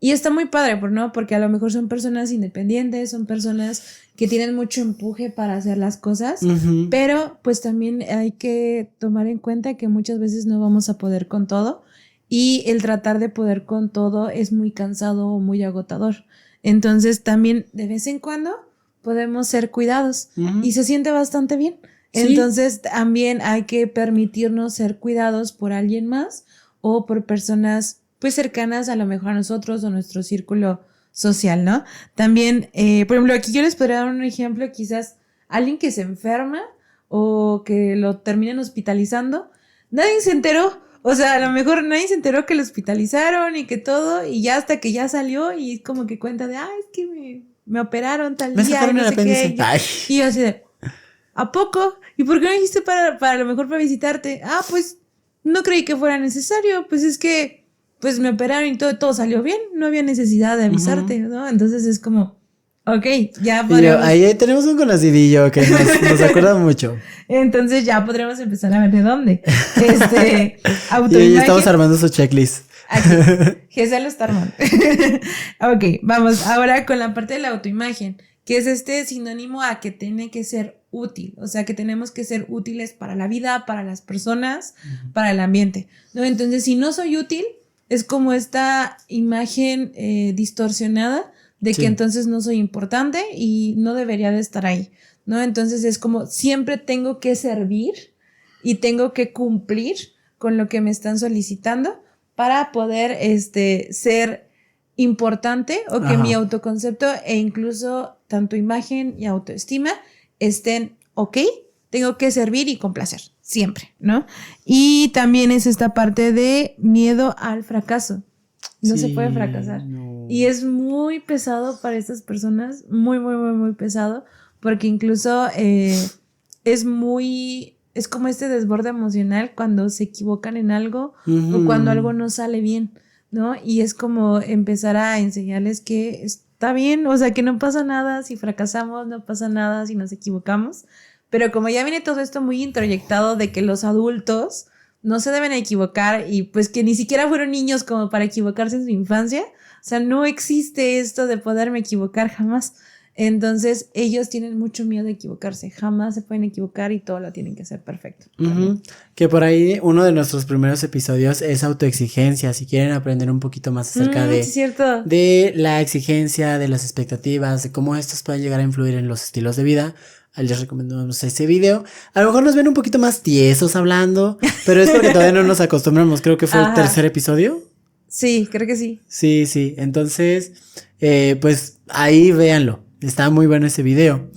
S1: Y está muy padre, ¿no? Porque a lo mejor son personas independientes, son personas que tienen mucho empuje para hacer las cosas,
S2: Ujú.
S1: pero pues también hay que tomar en cuenta que muchas veces no vamos a poder con todo y el tratar de poder con todo es muy cansado o muy agotador. Entonces también de vez en cuando podemos ser cuidados
S2: Ujú.
S1: y se siente bastante bien.
S2: Sí.
S1: Entonces también hay que permitirnos ser cuidados por alguien más o por personas pues cercanas a lo mejor a nosotros o nuestro círculo social, ¿no? También, por ejemplo, aquí yo les podría dar un ejemplo, quizás alguien que se enferma o que lo terminen hospitalizando, nadie se enteró, o sea, a lo mejor nadie se enteró que lo hospitalizaron y que todo, y ya hasta que ya salió y es como que cuenta de, es que me operaron tal
S2: Me
S1: día y
S2: sacaron
S1: no
S2: el
S1: sé
S2: apéndice.
S1: qué. Y yo así de, ¿a poco? ¿Y por qué no dijiste para a lo mejor para visitarte? Pues no creí que fuera necesario, pues es que pues me operaron y todo salió bien, no había necesidad de avisarte, ¿no? Entonces es como, Ok, ya
S2: podremos. Ahí tenemos un conocidillo que nos acuerda mucho.
S1: Entonces ya podremos empezar a ver de dónde.
S2: Y ya estamos armando su checklist.
S1: Aquí, Giselle lo está armando. Ok, vamos ahora con la parte de la autoimagen, que es sinónimo a que tiene que ser útil, o sea, que tenemos que ser útiles para la vida, para las personas, para el ambiente, ¿no? Entonces, si no soy útil, es como esta imagen distorsionada de que entonces no soy importante y no debería de estar ahí, ¿no? Entonces es como siempre tengo que servir y tengo que cumplir con lo que me están solicitando para poder ser importante o que mi autoconcepto e incluso tanto imagen y autoestima estén ok. Tengo que servir y complacer, siempre, ¿no? Y también es esta parte de miedo al fracaso. No se puede fracasar. No. Y es muy pesado para estas personas, muy, muy, muy, muy pesado, porque incluso es como este desborde emocional cuando se equivocan en algo o cuando algo no sale bien, ¿no? Y es como empezar a enseñarles que está bien, o sea, que no pasa nada si fracasamos, no pasa nada si nos equivocamos, pero como ya viene todo esto muy introyectado de que los adultos no se deben equivocar y pues que ni siquiera fueron niños como para equivocarse en su infancia, o sea, no existe esto de poderme equivocar jamás. Entonces ellos tienen mucho miedo de equivocarse, jamás se pueden equivocar y todo lo tienen que hacer perfecto.
S2: Que por ahí uno de nuestros primeros episodios es autoexigencia, si quieren aprender un poquito más acerca de la exigencia, de las expectativas, de cómo estos pueden llegar a influir en los estilos de vida. Les recomendamos ese video. A lo mejor nos ven un poquito más tiesos hablando, pero es porque todavía no nos acostumbramos, creo que fue el tercer episodio.
S1: Sí, creo que sí.
S2: Sí, entonces pues ahí véanlo. Está muy bueno ese video.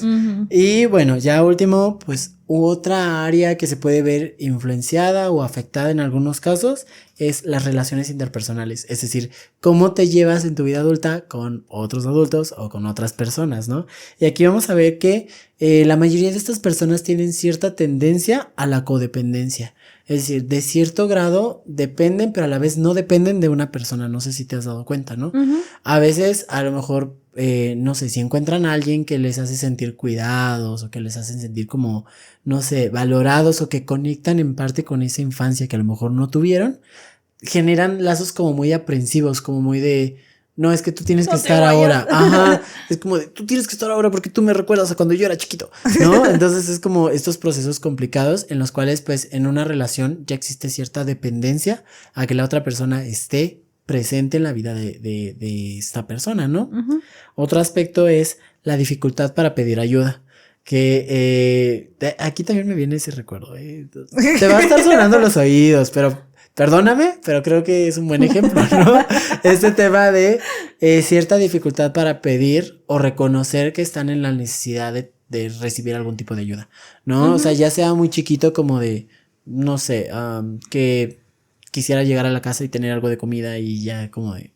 S2: Y bueno, ya último, pues otra área que se puede ver influenciada o afectada en algunos casos es las relaciones interpersonales. Es decir, cómo te llevas en tu vida adulta con otros adultos o con otras personas, ¿no? Y aquí vamos a ver que la mayoría de estas personas tienen cierta tendencia a la codependencia. Es decir, de cierto grado dependen, pero a la vez no dependen de una persona. No sé si te has dado cuenta, ¿no? A veces, a lo mejor, no sé, si encuentran a alguien que les hace sentir cuidados o que les hacen sentir como, no sé, valorados o que conectan en parte con esa infancia que a lo mejor no tuvieron, generan lazos como muy aprensivos, como muy de... No, es que tú tienes que estar ahora. Ajá. Es como de, tú tienes que estar ahora porque tú me recuerdas a cuando yo era chiquito, ¿no? Entonces es como estos procesos complicados en los cuales, pues, en una relación ya existe cierta dependencia a que la otra persona esté presente en la vida de esta persona, ¿no? Otro aspecto es la dificultad para pedir ayuda. Que aquí también me viene ese recuerdo. Te va a estar sonando los oídos, pero... Perdóname, pero creo que es un buen ejemplo, ¿no? Este tema de cierta dificultad para pedir o reconocer que están en la necesidad de recibir algún tipo de ayuda, ¿no? O sea, ya sea muy chiquito como de, no sé, que quisiera llegar a la casa y tener algo de comida y ya como de,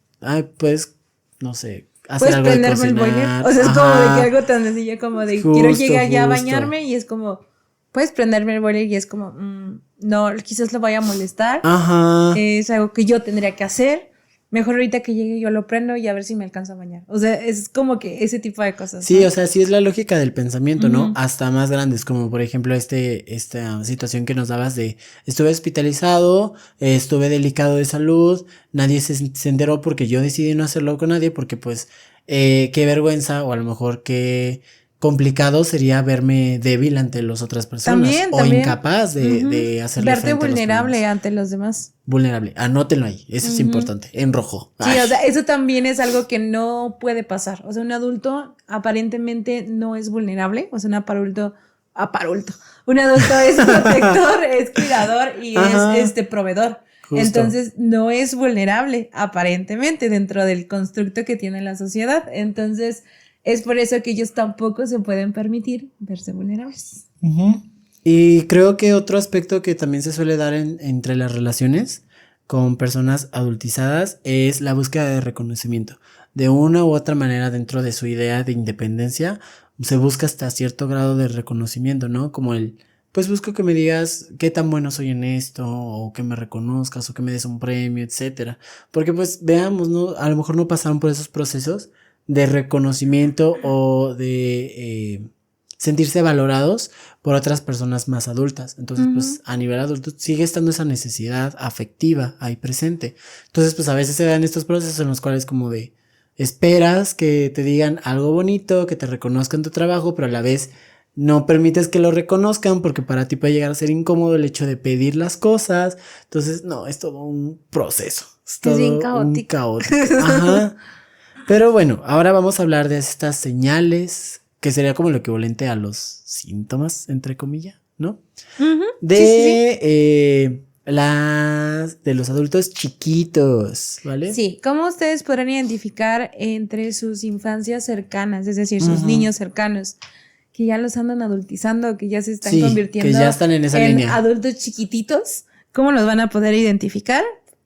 S2: pues, no sé, hacer algo de cocinar. ¿Puedes prenderme el boiler?
S1: O sea, es como de que algo tan sencillo como de, quiero llegar ya a bañarme y es como... Puedes prenderme el boiler y es como, no, quizás lo vaya a molestar. Es algo que yo tendría que hacer. Mejor ahorita que llegue yo lo prendo y a ver si me alcanzo a bañar. O sea, es como que ese tipo de cosas.
S2: Sí, ¿no? O sea, sí es la lógica del pensamiento, ¿no? Hasta más grandes, como por ejemplo esta situación que nos dabas de estuve hospitalizado, estuve delicado de salud, nadie se enteró porque yo decidí no hacerlo con nadie porque pues qué vergüenza o a lo mejor qué... complicado sería verme débil ante las otras personas también. Incapaz de hacerle
S1: verte vulnerable ante los demás.
S2: Vulnerable, anótenlo ahí, eso es importante, en rojo.
S1: Sí, o sea, eso también es algo que no puede pasar. O sea, un adulto aparentemente no es vulnerable, o sea, un adulto es protector, es cuidador y es proveedor. Justo. Entonces no es vulnerable aparentemente dentro del constructo que tiene la sociedad. Entonces es por eso que ellos tampoco se pueden permitir verse vulnerables.
S2: Y creo que otro aspecto que también se suele dar entre las relaciones con personas adultizadas es la búsqueda de reconocimiento. De una u otra manera dentro de su idea de independencia se busca hasta cierto grado de reconocimiento, ¿no? Como pues busco que me digas qué tan bueno soy en esto, o que me reconozcas, o que me des un premio, etcétera. Porque pues veamos, ¿no? A lo mejor no pasaron por esos procesos, de reconocimiento o de sentirse valorados por otras personas más adultas. Entonces, pues a nivel adulto sigue estando esa necesidad afectiva ahí presente. Entonces, pues a veces se dan estos procesos en los cuales como de esperas que te digan algo bonito, que te reconozcan tu trabajo, pero a la vez no permites que lo reconozcan porque para ti puede llegar a ser incómodo el hecho de pedir las cosas. Entonces, no, es todo un proceso. Es todo
S1: bien caótico.
S2: Ajá. Pero bueno, ahora vamos a hablar de estas señales, que sería como lo equivalente a los síntomas, entre comillas, ¿no? De los adultos chiquitos, ¿vale?
S1: Sí, ¿cómo ustedes podrán identificar entre sus infancias cercanas, es decir, sus niños cercanos, que ya los andan adultizando, que ya se están convirtiendo
S2: que ya están en esa línea.
S1: Adultos chiquititos? ¿Cómo los van a poder identificar?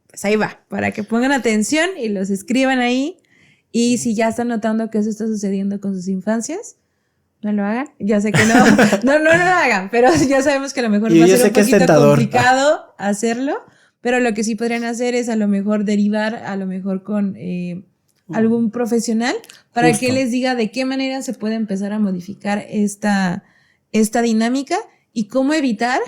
S1: Pues ahí va, para que pongan atención y los escriban ahí. Y si ya están notando que eso está sucediendo con sus infancias, no lo hagan. Ya sé que no lo hagan, pero ya sabemos que a lo mejor va a ser un poquito complicado hacerlo, pero lo que sí podrían hacer es a lo mejor derivar, a lo mejor con algún profesional para que les diga de qué manera se puede empezar a modificar esta dinámica y cómo evitar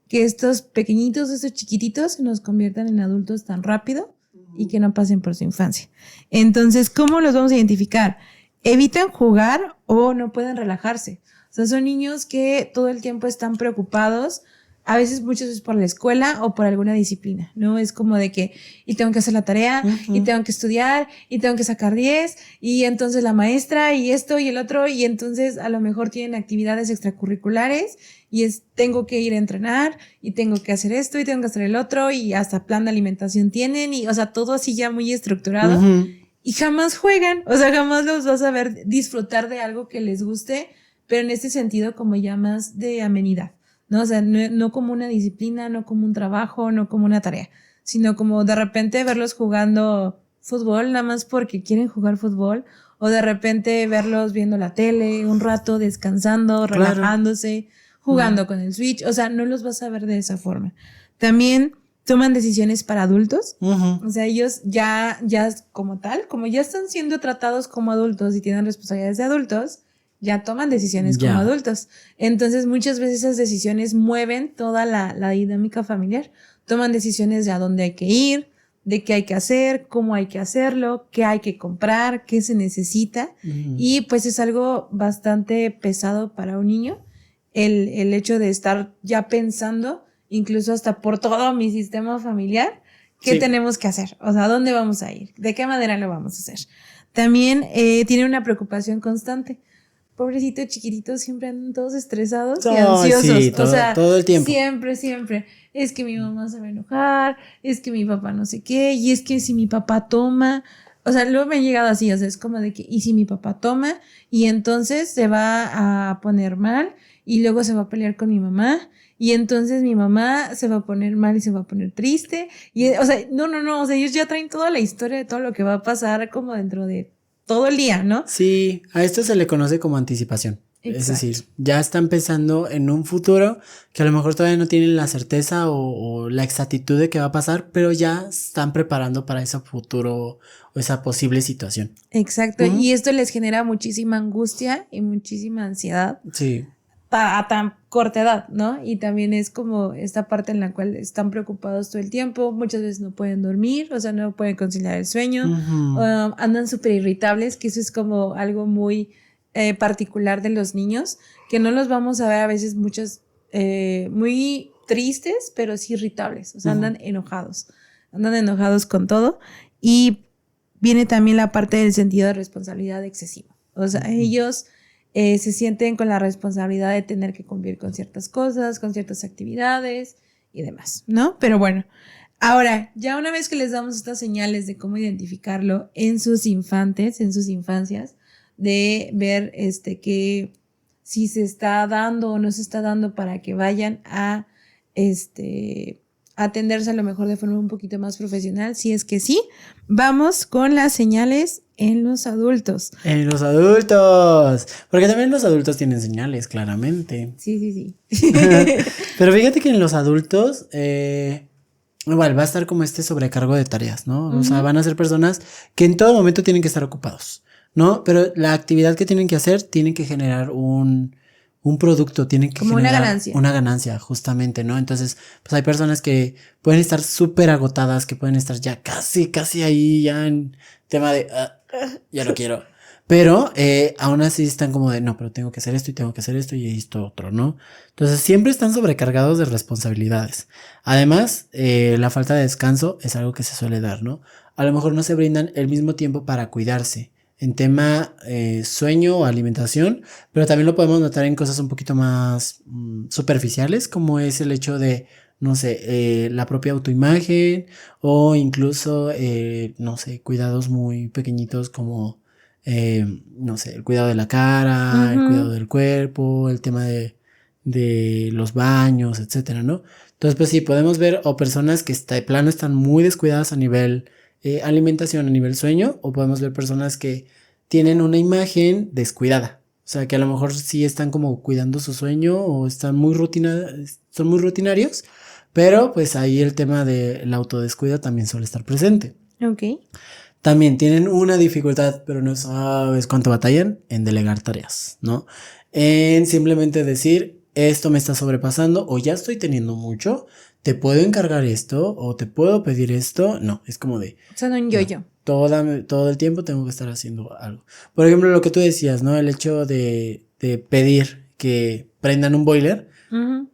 S1: que estos pequeñitos, estos chiquititos se nos conviertan en adultos tan rápido y que no pasen por su infancia. Entonces, ¿cómo los vamos a identificar? Evitan jugar o no pueden relajarse. O sea, son niños que todo el tiempo están preocupados, a veces, muchas veces por la escuela o por alguna disciplina, ¿no? Es como de que, y tengo que hacer la tarea, y tengo que estudiar, y tengo que sacar 10, y entonces la maestra, y esto y el otro, y entonces a lo mejor tienen actividades extracurriculares, y tengo que ir a entrenar, y tengo que hacer esto, y tengo que hacer el otro, y hasta plan de alimentación tienen, y o sea, todo así ya muy estructurado, y jamás juegan, o sea, jamás los vas a ver disfrutar de algo que les guste, pero en este sentido como ya más de amenidad. ¿No? O sea, no como una disciplina, no como un trabajo, no como una tarea, sino como de repente verlos jugando fútbol nada más porque quieren jugar fútbol, o de repente verlos viendo la tele un rato, descansando, relajándose, jugando con el Switch. O sea, no los vas a ver de esa forma. También toman decisiones para adultos. O sea, ellos ya como tal, como ya están siendo tratados como adultos y tienen responsabilidades de adultos, ya toman decisiones como adultos. Entonces, muchas veces esas decisiones mueven toda la dinámica familiar. Toman decisiones de a dónde hay que ir, de qué hay que hacer, cómo hay que hacerlo, qué hay que comprar, qué se necesita. Y pues es algo bastante pesado para un niño el hecho de estar ya pensando, incluso hasta por todo mi sistema familiar, qué tenemos que hacer. O sea, ¿dónde vamos a ir? ¿De qué manera lo vamos a hacer? También tiene una preocupación constante. Pobrecitos chiquititos, siempre andan todos estresados y ansiosos. Sí,
S2: todo el tiempo.
S1: Siempre. Es que mi mamá se va a enojar, es que mi papá no sé qué, y es que si mi papá toma, o sea, luego me han llegado así, o sea, es como de que, y si mi papá toma, y entonces se va a poner mal, y luego se va a pelear con mi mamá, y entonces mi mamá se va a poner mal y se va a poner triste, y, o sea, no, o sea, ellos ya traen toda la historia de todo lo que va a pasar como dentro de todo el día, ¿no?
S2: Sí, a esto se le conoce como anticipación. Exacto. Es decir, ya están pensando en un futuro que a lo mejor todavía no tienen la certeza o la exactitud de qué va a pasar, pero ya están preparando para ese futuro o esa posible situación.
S1: Exacto, y esto les genera muchísima angustia y muchísima ansiedad.
S2: Sí.
S1: A tan corta edad, ¿no? Y también es como esta parte en la cual están preocupados todo el tiempo, muchas veces no pueden dormir, o sea, no pueden conciliar el sueño, andan súper irritables, que eso es como algo muy particular de los niños, que no los vamos a ver a veces muchos muy tristes, pero sí irritables, o sea, andan enojados con todo, y viene también la parte del sentido de responsabilidad excesivo, o sea, ellos se sienten con la responsabilidad de tener que cumplir con ciertas cosas, con ciertas actividades y demás, ¿no? Pero bueno, ahora, ya una vez que les damos estas señales de cómo identificarlo en sus infancias, de ver que si se está dando o no se está dando para que vayan a atenderse a lo mejor de forma un poquito más profesional, si es que sí, vamos con las señales en los adultos.
S2: En los adultos, porque también los adultos tienen señales, claramente.
S1: Sí.
S2: Pero fíjate que en los adultos, igual va a estar como este sobrecargo de tareas, ¿no? O sea, van a ser personas que en todo momento tienen que estar ocupados. ¿no? Pero la actividad que tienen que hacer, tienen que generar un producto, tienen que
S1: como
S2: generar una ganancia, justamente, ¿no? Entonces, pues hay personas que pueden estar súper agotadas, que pueden estar ya casi ahí, ya en tema de, ya no quiero. Pero aún así están como de, no, pero tengo que hacer esto y tengo que hacer esto y esto otro, ¿no? Entonces siempre están sobrecargados de responsabilidades. Además, la falta de descanso es algo que se suele dar, ¿no? A lo mejor no se brindan el mismo tiempo para cuidarse en tema sueño o alimentación, pero también lo podemos notar en cosas un poquito más superficiales, como es el hecho de, no sé, la propia autoimagen o incluso, no sé, cuidados muy pequeñitos como, no sé, el cuidado de la cara, el cuidado del cuerpo, el tema de los baños, etcétera, ¿no? Entonces, pues sí, podemos ver o personas que de plano están muy descuidadas a nivel alimentación, a nivel sueño, o podemos ver personas que tienen una imagen descuidada. O sea, que a lo mejor sí están como cuidando su sueño o están son muy rutinarios, pero pues ahí el tema del autodescuido también suele estar presente.
S1: Ok.
S2: También tienen una dificultad, pero no sabes cuánto batallan en delegar tareas, ¿no? En simplemente decir, esto me está sobrepasando o ya estoy teniendo mucho, te puedo encargar esto o te puedo pedir esto. No, es como de...
S1: Son un yo-yo.
S2: Todo el tiempo tengo que estar haciendo algo. Por ejemplo, lo que tú decías, ¿no? El hecho de pedir que prendan un boiler,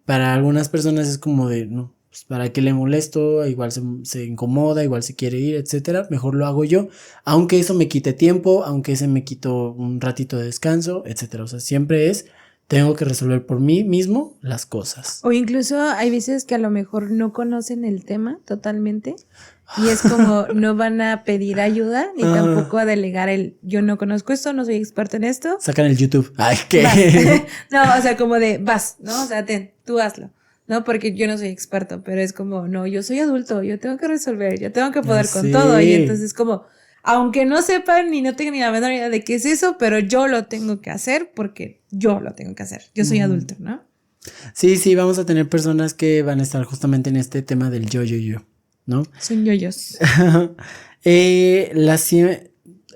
S2: para algunas personas es como de, no, pues para qué le molesto, igual se incomoda, igual se quiere ir, etcétera, mejor lo hago yo, aunque eso me quite tiempo, aunque ese me quito un ratito de descanso, etcétera. O sea, siempre tengo que resolver por mí mismo las cosas.
S1: O incluso hay veces que a lo mejor no conocen el tema totalmente y es como no van a pedir ayuda ni tampoco a delegar yo no conozco esto, no soy experto en esto.
S2: Sacan el YouTube. Ay, ¿qué?
S1: No, o sea, como de vas, ¿no? O sea, tú hazlo. No, porque yo no soy experto, pero es como, no, yo soy adulto, yo tengo que resolver, yo tengo que poder con todo. Y entonces como, aunque no sepan ni no tengan ni la menor idea de qué es eso, pero yo lo tengo que hacer porque yo lo tengo que hacer. Yo soy adulto, ¿no?
S2: Sí, vamos a tener personas que van a estar justamente en este tema del yo, ¿no?
S1: Son yoyos.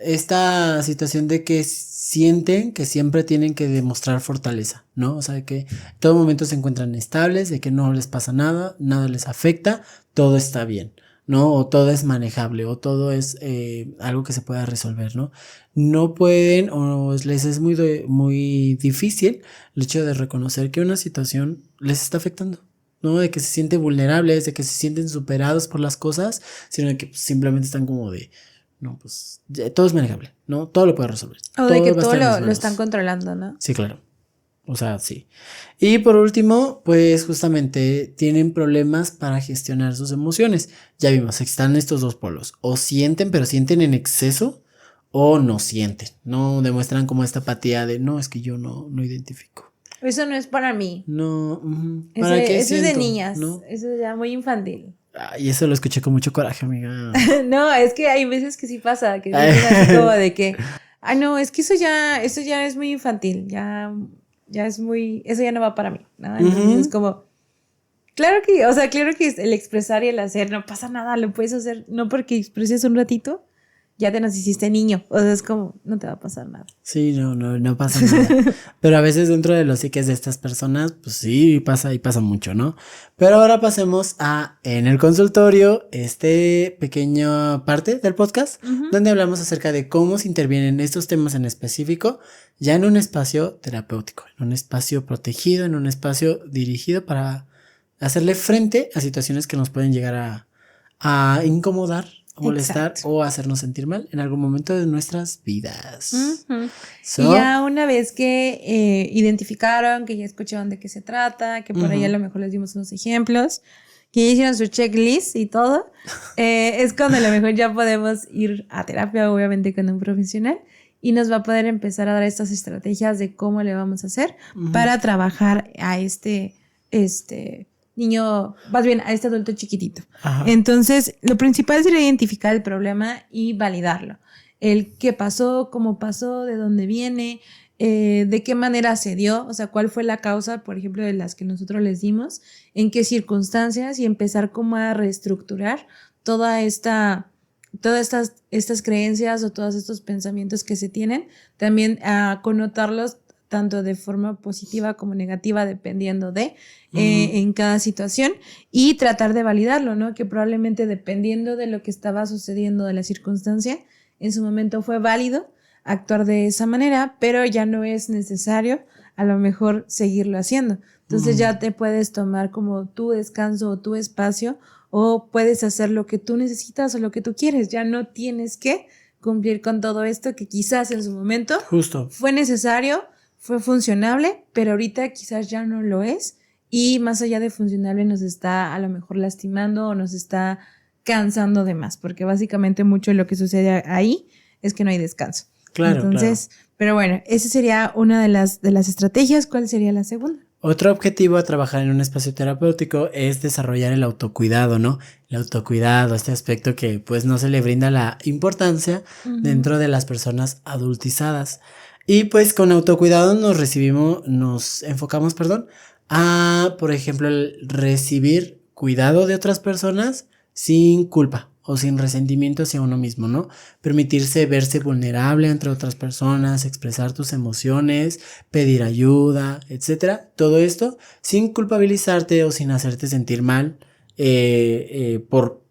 S2: Esta situación de que sienten que siempre tienen que demostrar fortaleza, ¿no? O sea, que en todo momento se encuentran estables, de que no les pasa nada, nada les afecta, todo está bien, ¿no? O todo es manejable, o todo es algo que se pueda resolver, ¿no? No pueden, o les es muy difícil el hecho de reconocer que una situación les está afectando, ¿no? De que se sienten vulnerables, de que se sienten superados por las cosas, sino de que simplemente están como de, no, pues todo es manejable, ¿no? Todo lo puede resolver.
S1: O de que todo lo están controlando, ¿no?
S2: Sí, claro. O sea, sí. Y por último, pues justamente tienen problemas para gestionar sus emociones. Ya vimos, están estos dos polos. O sienten, pero sienten en exceso, o no sienten. No demuestran como esta apatía de, no, es que yo no identifico.
S1: Eso no es para mí.
S2: No, ¿para qué
S1: eso
S2: siento?
S1: es de niñas,
S2: ¿no?
S1: Eso es ya muy infantil.
S2: Y eso lo escuché con mucho coraje, amiga.
S1: No, es que hay veces que sí pasa, que es así como de que, no, es que eso ya es muy infantil, ya es muy, eso ya no va para mí, ¿no? Entonces es como, claro que el expresar y el hacer no pasa nada, lo puedes hacer, no porque expreses un ratito, ya te nos hiciste niño, o sea, es como, no te va a pasar nada.
S2: Sí, no pasa nada. Pero a veces dentro de los psiques de estas personas, pues sí, pasa y pasa mucho, ¿no? Pero ahora pasemos en el consultorio, pequeña parte del podcast, donde hablamos acerca de cómo se intervienen estos temas en específico, ya en un espacio terapéutico, en un espacio protegido, en un espacio dirigido para hacerle frente a situaciones que nos pueden llegar a incomodar, molestar. Exacto. O hacernos sentir mal en algún momento de nuestras vidas.
S1: Y ya una vez que identificaron, que ya escucharon de qué se trata, que por ahí a lo mejor les dimos unos ejemplos, que ya hicieron su checklist y todo, es cuando a lo mejor ya podemos ir a terapia, obviamente con un profesional, y nos va a poder empezar a dar estas estrategias de cómo le vamos a hacer para trabajar a este niño, más bien a este adulto chiquitito. Ajá. Entonces, lo principal sería identificar el problema y validarlo. El qué pasó, cómo pasó, de dónde viene, de qué manera se dio, o sea, cuál fue la causa, por ejemplo, de las que nosotros les dimos, en qué circunstancias y empezar como a reestructurar toda esta todas estas creencias o todos estos pensamientos que se tienen, también a connotarlos tanto de forma positiva como negativa, dependiendo de en cada situación, y tratar de validarlo, ¿no? Que probablemente dependiendo de lo que estaba sucediendo, de la circunstancia, en su momento fue válido actuar de esa manera, pero ya no es necesario a lo mejor seguirlo haciendo. Entonces ya te puedes tomar como tu descanso o tu espacio, o puedes hacer lo que tú necesitas o lo que tú quieres. Ya no tienes que cumplir con todo esto que quizás en su momento fue necesario, fue funcionable, pero ahorita quizás ya no lo es, y más allá de funcionable nos está a lo mejor lastimando o nos está cansando de más, porque básicamente mucho de lo que sucede ahí es que no hay descanso.
S2: Claro,
S1: entonces, pero bueno, esa sería una de las estrategias. ¿Cuál sería la segunda?
S2: Otro objetivo a trabajar en un espacio terapéutico es desarrollar el autocuidado, ¿no? El autocuidado, este aspecto que pues no se le brinda la importancia dentro de las personas adultizadas. Y pues con autocuidado nos enfocamos, a, por ejemplo, el recibir cuidado de otras personas sin culpa o sin resentimiento hacia uno mismo, ¿no? Permitirse verse vulnerable entre otras personas, expresar tus emociones, pedir ayuda, etcétera. Todo esto sin culpabilizarte o sin hacerte sentir mal por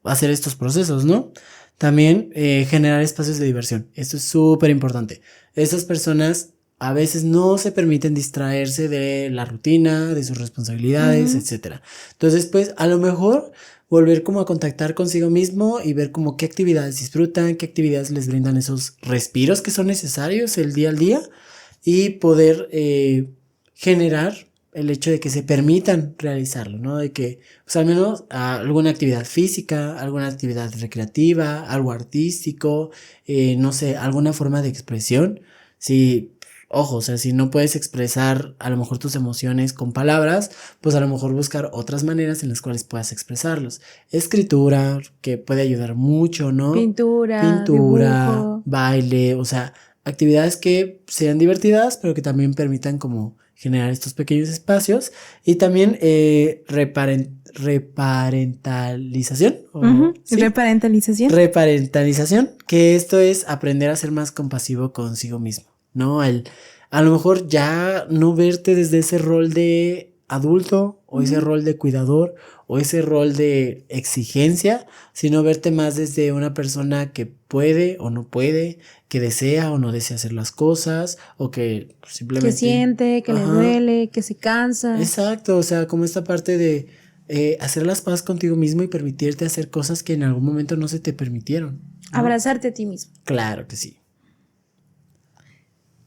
S2: hacer estos procesos, ¿no? También generar espacios de diversión. Esto es súper importante. Estas personas a veces no se permiten distraerse de la rutina, de sus responsabilidades, etcétera. Entonces, pues, a lo mejor volver como a contactar consigo mismo y ver como qué actividades disfrutan, qué actividades les brindan esos respiros que son necesarios el día al día, y poder generar el hecho de que se permitan realizarlo, ¿no? De que, pues al menos alguna actividad física, alguna actividad recreativa, algo artístico, no sé, alguna forma de expresión. Si, ojo, o sea, si no puedes expresar a lo mejor tus emociones con palabras, pues a lo mejor buscar otras maneras en las cuales puedas expresarlos. Escritura, que puede ayudar mucho, ¿no? Pintura, dibujo, baile, o sea, actividades que sean divertidas, pero que también permitan como generar estos pequeños espacios. Y también reparentalización.
S1: ¿Sí? Reparentalización.
S2: Reparentalización, que esto es aprender a ser más compasivo consigo mismo, ¿no? A lo mejor ya no verte desde ese rol de adulto o ese rol de cuidador o ese rol de exigencia, sino verte más desde una persona que puede o no puede, que desea o no desea hacer las cosas, o que simplemente...
S1: Que siente, que le duele, que se cansa.
S2: Exacto, o sea, como esta parte de hacer las paces contigo mismo y permitirte hacer cosas que en algún momento no se te permitieron, ¿no?
S1: Abrazarte a ti mismo.
S2: Claro que sí.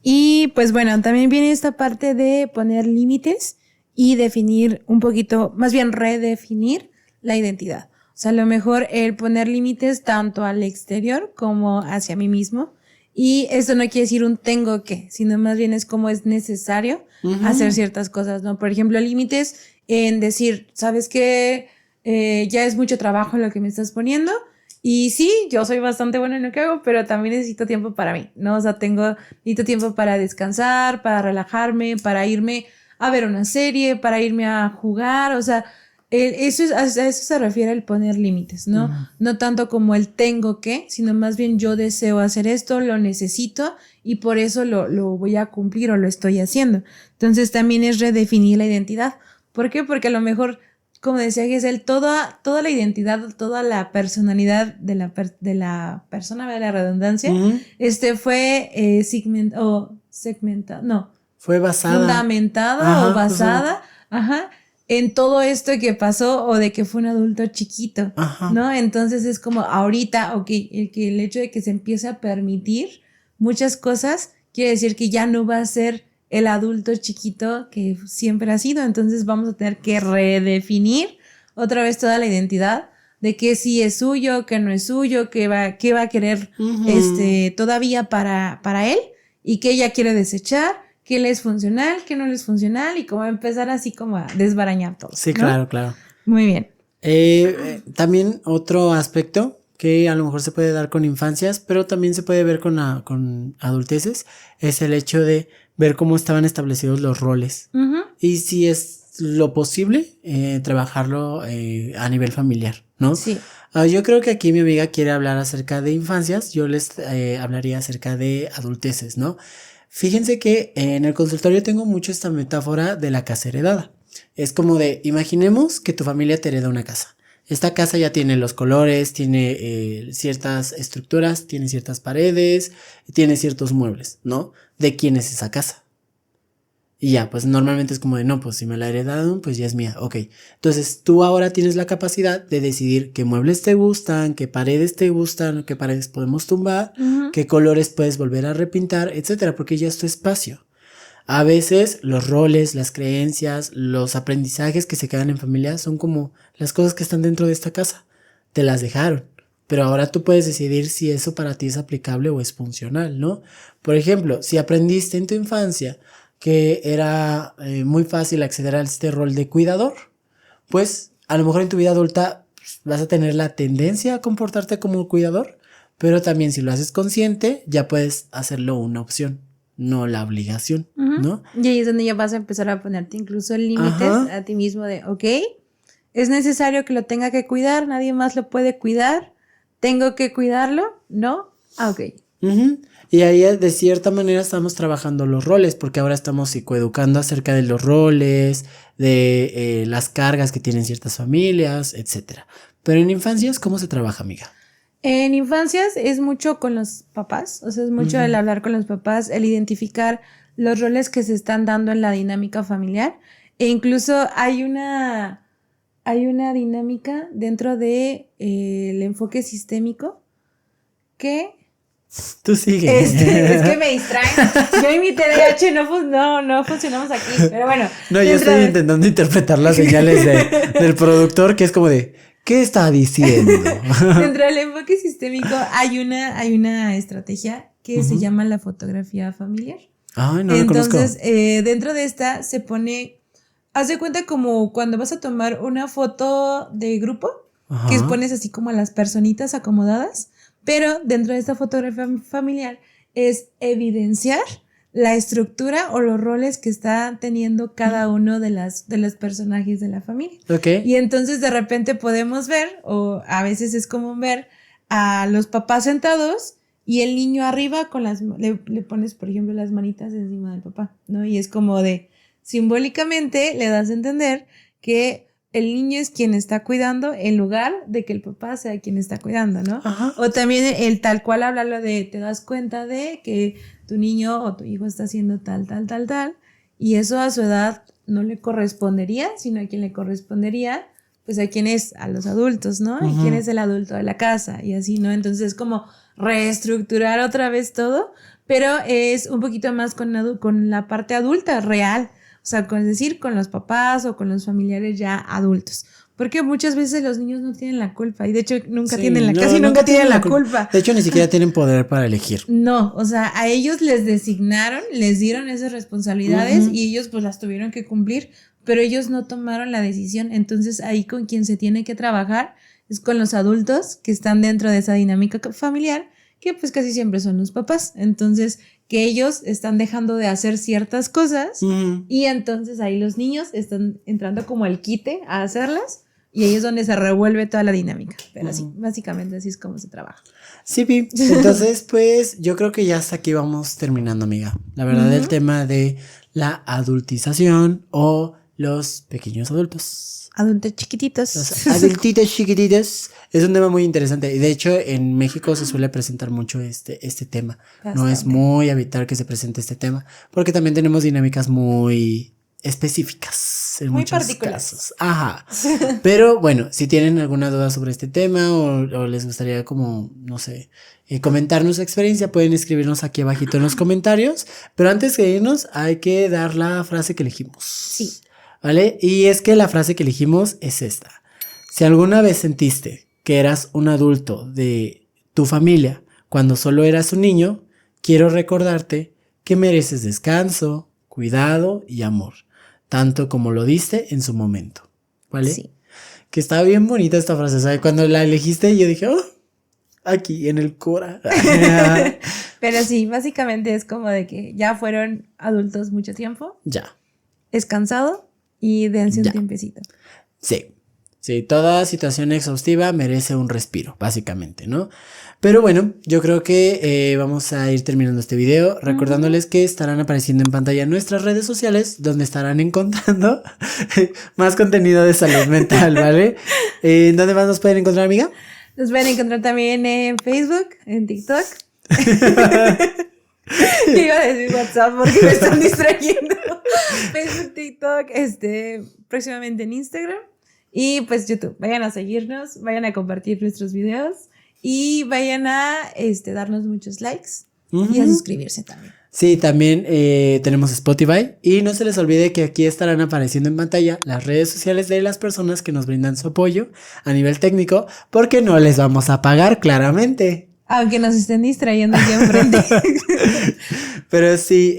S1: Y pues bueno, también viene esta parte de poner límites y definir un poquito, más bien redefinir la identidad. O sea, a lo mejor el poner límites tanto al exterior como hacia mí mismo. Y esto no quiere decir un tengo que, sino más bien es como es necesario hacer ciertas cosas, ¿no? Por ejemplo, límites en decir, ¿sabes qué? Ya es mucho trabajo lo que me estás poniendo. Y sí, yo soy bastante buena en lo que hago, pero también necesito tiempo para mí, ¿no? O sea, necesito tiempo para descansar, para relajarme, para irme a ver una serie, para irme a jugar, o sea, a eso se refiere el poner límites, ¿no? No tanto como el tengo que, sino más bien yo deseo hacer esto, lo necesito y por eso lo voy a cumplir o lo estoy haciendo. Entonces también es redefinir la identidad. ¿Por qué? Porque a lo mejor, como decía Giselle, toda la identidad, toda la personalidad de la persona, de la redundancia, fue segmentada, no.
S2: Fue basada.
S1: Fundamentada o basada, en todo esto que pasó o de que fue un adulto chiquito, ¿no? Entonces es como ahorita, el hecho de que se empiece a permitir muchas cosas quiere decir que ya no va a ser el adulto chiquito que siempre ha sido. Entonces vamos a tener que redefinir otra vez toda la identidad de qué sí es suyo, qué no es suyo, qué va a querer todavía para él y qué ya quiere desechar, qué le es funcional, qué no le es funcional, y como empezar así como a desbarañar todo.
S2: Sí,
S1: ¿no?
S2: claro.
S1: Muy bien.
S2: También otro aspecto que a lo mejor se puede dar con infancias, pero también se puede ver con adulteces, es el hecho de ver cómo estaban establecidos los roles. Y si es lo posible, trabajarlo a nivel familiar, ¿no?
S1: Sí.
S2: Yo creo que aquí mi amiga quiere hablar acerca de infancias, yo les hablaría acerca de adulteces, ¿no? Fíjense que en el consultorio tengo mucho esta metáfora de la casa heredada. Es como de, imaginemos que tu familia te hereda una casa. Esta casa ya tiene los colores, tiene ciertas estructuras, tiene ciertas paredes, tiene ciertos muebles, ¿no? ¿De quién es esa casa? Y ya, pues normalmente es como de, no, pues si me la heredaron, pues ya es mía, ok. Entonces tú ahora tienes la capacidad de decidir qué muebles te gustan, qué paredes podemos tumbar, qué colores puedes volver a repintar, etcétera, porque ya es tu espacio. A veces los roles, las creencias, los aprendizajes que se quedan en familia son como las cosas que están dentro de esta casa. Te las dejaron, pero ahora tú puedes decidir si eso para ti es aplicable o es funcional, ¿no? Por ejemplo, si aprendiste en tu infancia que era muy fácil acceder a este rol de cuidador, pues a lo mejor en tu vida adulta pues, vas a tener la tendencia a comportarte como un cuidador, pero también si lo haces consciente, ya puedes hacerlo una opción, no la obligación, ¿no?
S1: Y ahí es donde ya vas a empezar a ponerte incluso límites a ti mismo de, ok, es necesario que lo tenga que cuidar, nadie más lo puede cuidar, tengo que cuidarlo, ¿no? Ok.
S2: Y ahí de cierta manera estamos trabajando los roles, porque ahora estamos psicoeducando acerca de los roles, de las cargas que tienen ciertas familias, etcétera. Pero en infancias, ¿cómo se trabaja, amiga?
S1: En infancias es mucho con los papás, o sea, es mucho el hablar con los papás, el identificar los roles que se están dando en la dinámica familiar. E incluso hay una dinámica dentro de el enfoque sistémico que...
S2: Tú sigue.
S1: Es que me distraen. Yo y mi TDAH no funcionamos aquí. Pero bueno.
S2: No, yo estoy intentando interpretar las señales del productor, que es como de, ¿qué está diciendo?
S1: Dentro del enfoque sistémico hay una estrategia que se llama la fotografía familiar.
S2: Ay, no lo conozco.
S1: Entonces, dentro de esta se pone, haz de cuenta como cuando vas a tomar una foto de grupo, que pones así como a las personitas acomodadas. Pero dentro de esta fotografía familiar es evidenciar la estructura o los roles que está teniendo cada uno de los personajes de la familia.
S2: Okay.
S1: Y entonces de repente podemos ver, o a veces es común ver, a los papás sentados y el niño arriba con le pones, por ejemplo, las manitas encima del papá, ¿no? Y es como de, simbólicamente le das a entender que el niño es quien está cuidando en lugar de que el papá sea quien está cuidando, ¿no?
S2: Ajá.
S1: O también el tal cual hablarlo de, te das cuenta de que tu niño o tu hijo está haciendo tal, y eso a su edad no le correspondería, sino a quien le correspondería, pues a quien es, a los adultos, ¿no? Y quién es el adulto de la casa, y así, ¿no? Entonces es como reestructurar otra vez todo, pero es un poquito más con la parte adulta, real. O sea, es decir, con los papás o con los familiares ya adultos. Porque muchas veces los niños no tienen la culpa. Y de hecho nunca tienen la culpa.
S2: De hecho, ni siquiera tienen poder para elegir.
S1: No, o sea, a ellos les designaron, les dieron esas responsabilidades y ellos pues las tuvieron que cumplir, pero ellos no tomaron la decisión. Entonces ahí con quien se tiene que trabajar es con los adultos que están dentro de esa dinámica familiar, que pues casi siempre son los papás. Entonces, que ellos están dejando de hacer ciertas cosas y entonces ahí los niños están entrando como al quite a hacerlas y ahí es donde se revuelve toda la dinámica. Pero así, básicamente así es como se trabaja.
S2: Sí, Pi. Entonces, pues yo creo que ya hasta aquí vamos terminando, amiga. La verdad, el tema de la adultización o los pequeños adultos.
S1: Adultos chiquititos.
S2: Los adultitos chiquititos. Es un tema muy interesante. Y de hecho, en México se suele presentar mucho este tema. Bastante. No es muy habitual que se presente este tema. Porque también tenemos dinámicas muy específicas en muy muchos particulares. Casos. Ajá. Pero bueno, si tienen alguna duda sobre este tema o les gustaría como, no sé, comentarnos su experiencia, pueden escribirnos aquí abajito en los comentarios. Pero antes de irnos, hay que dar la frase que elegimos.
S1: Sí.
S2: ¿Vale? Y es que la frase que elegimos es esta. Si alguna vez sentiste que eras un adulto de tu familia cuando solo eras un niño, quiero recordarte que mereces descanso, cuidado y amor, tanto como lo diste en su momento. ¿Vale?
S1: Sí.
S2: Que está bien bonita esta frase, ¿sabes? Cuando la elegiste yo dije, aquí en el cora.
S1: Pero sí, básicamente es como de que ya fueron adultos mucho tiempo.
S2: Ya.
S1: Es cansado. Y dense un tiempecito.
S2: Sí. Sí, toda situación exhaustiva merece un respiro, básicamente, ¿no? Pero bueno, yo creo que vamos a ir terminando este video, recordándoles que estarán apareciendo en pantalla nuestras redes sociales, donde estarán encontrando más contenido de salud mental, ¿vale? ¿Dónde más nos pueden encontrar, amiga?
S1: Nos pueden encontrar también en Facebook, en TikTok. Iba a decir WhatsApp porque me están distrayendo. Facebook, TikTok, próximamente en Instagram. Y pues YouTube. Vayan a seguirnos, vayan a compartir nuestros videos y vayan a darnos muchos likes y a suscribirse también.
S2: Sí, también tenemos Spotify y no se les olvide que aquí estarán apareciendo en pantalla las redes sociales de las personas que nos brindan su apoyo a nivel técnico, porque no les vamos a pagar, claramente.
S1: Aunque nos estén distrayendo aquí enfrente.
S2: Pero sí,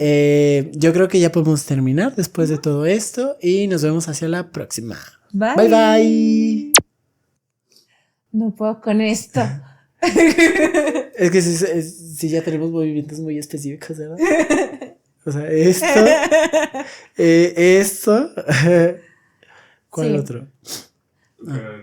S2: yo creo que ya podemos terminar después de todo esto y nos vemos hacia la próxima.
S1: Bye.
S2: Bye, bye.
S1: No puedo con esto.
S2: Es que si ya tenemos movimientos muy específicos, ¿verdad? O sea, esto. ¿Cuál otro? Ah.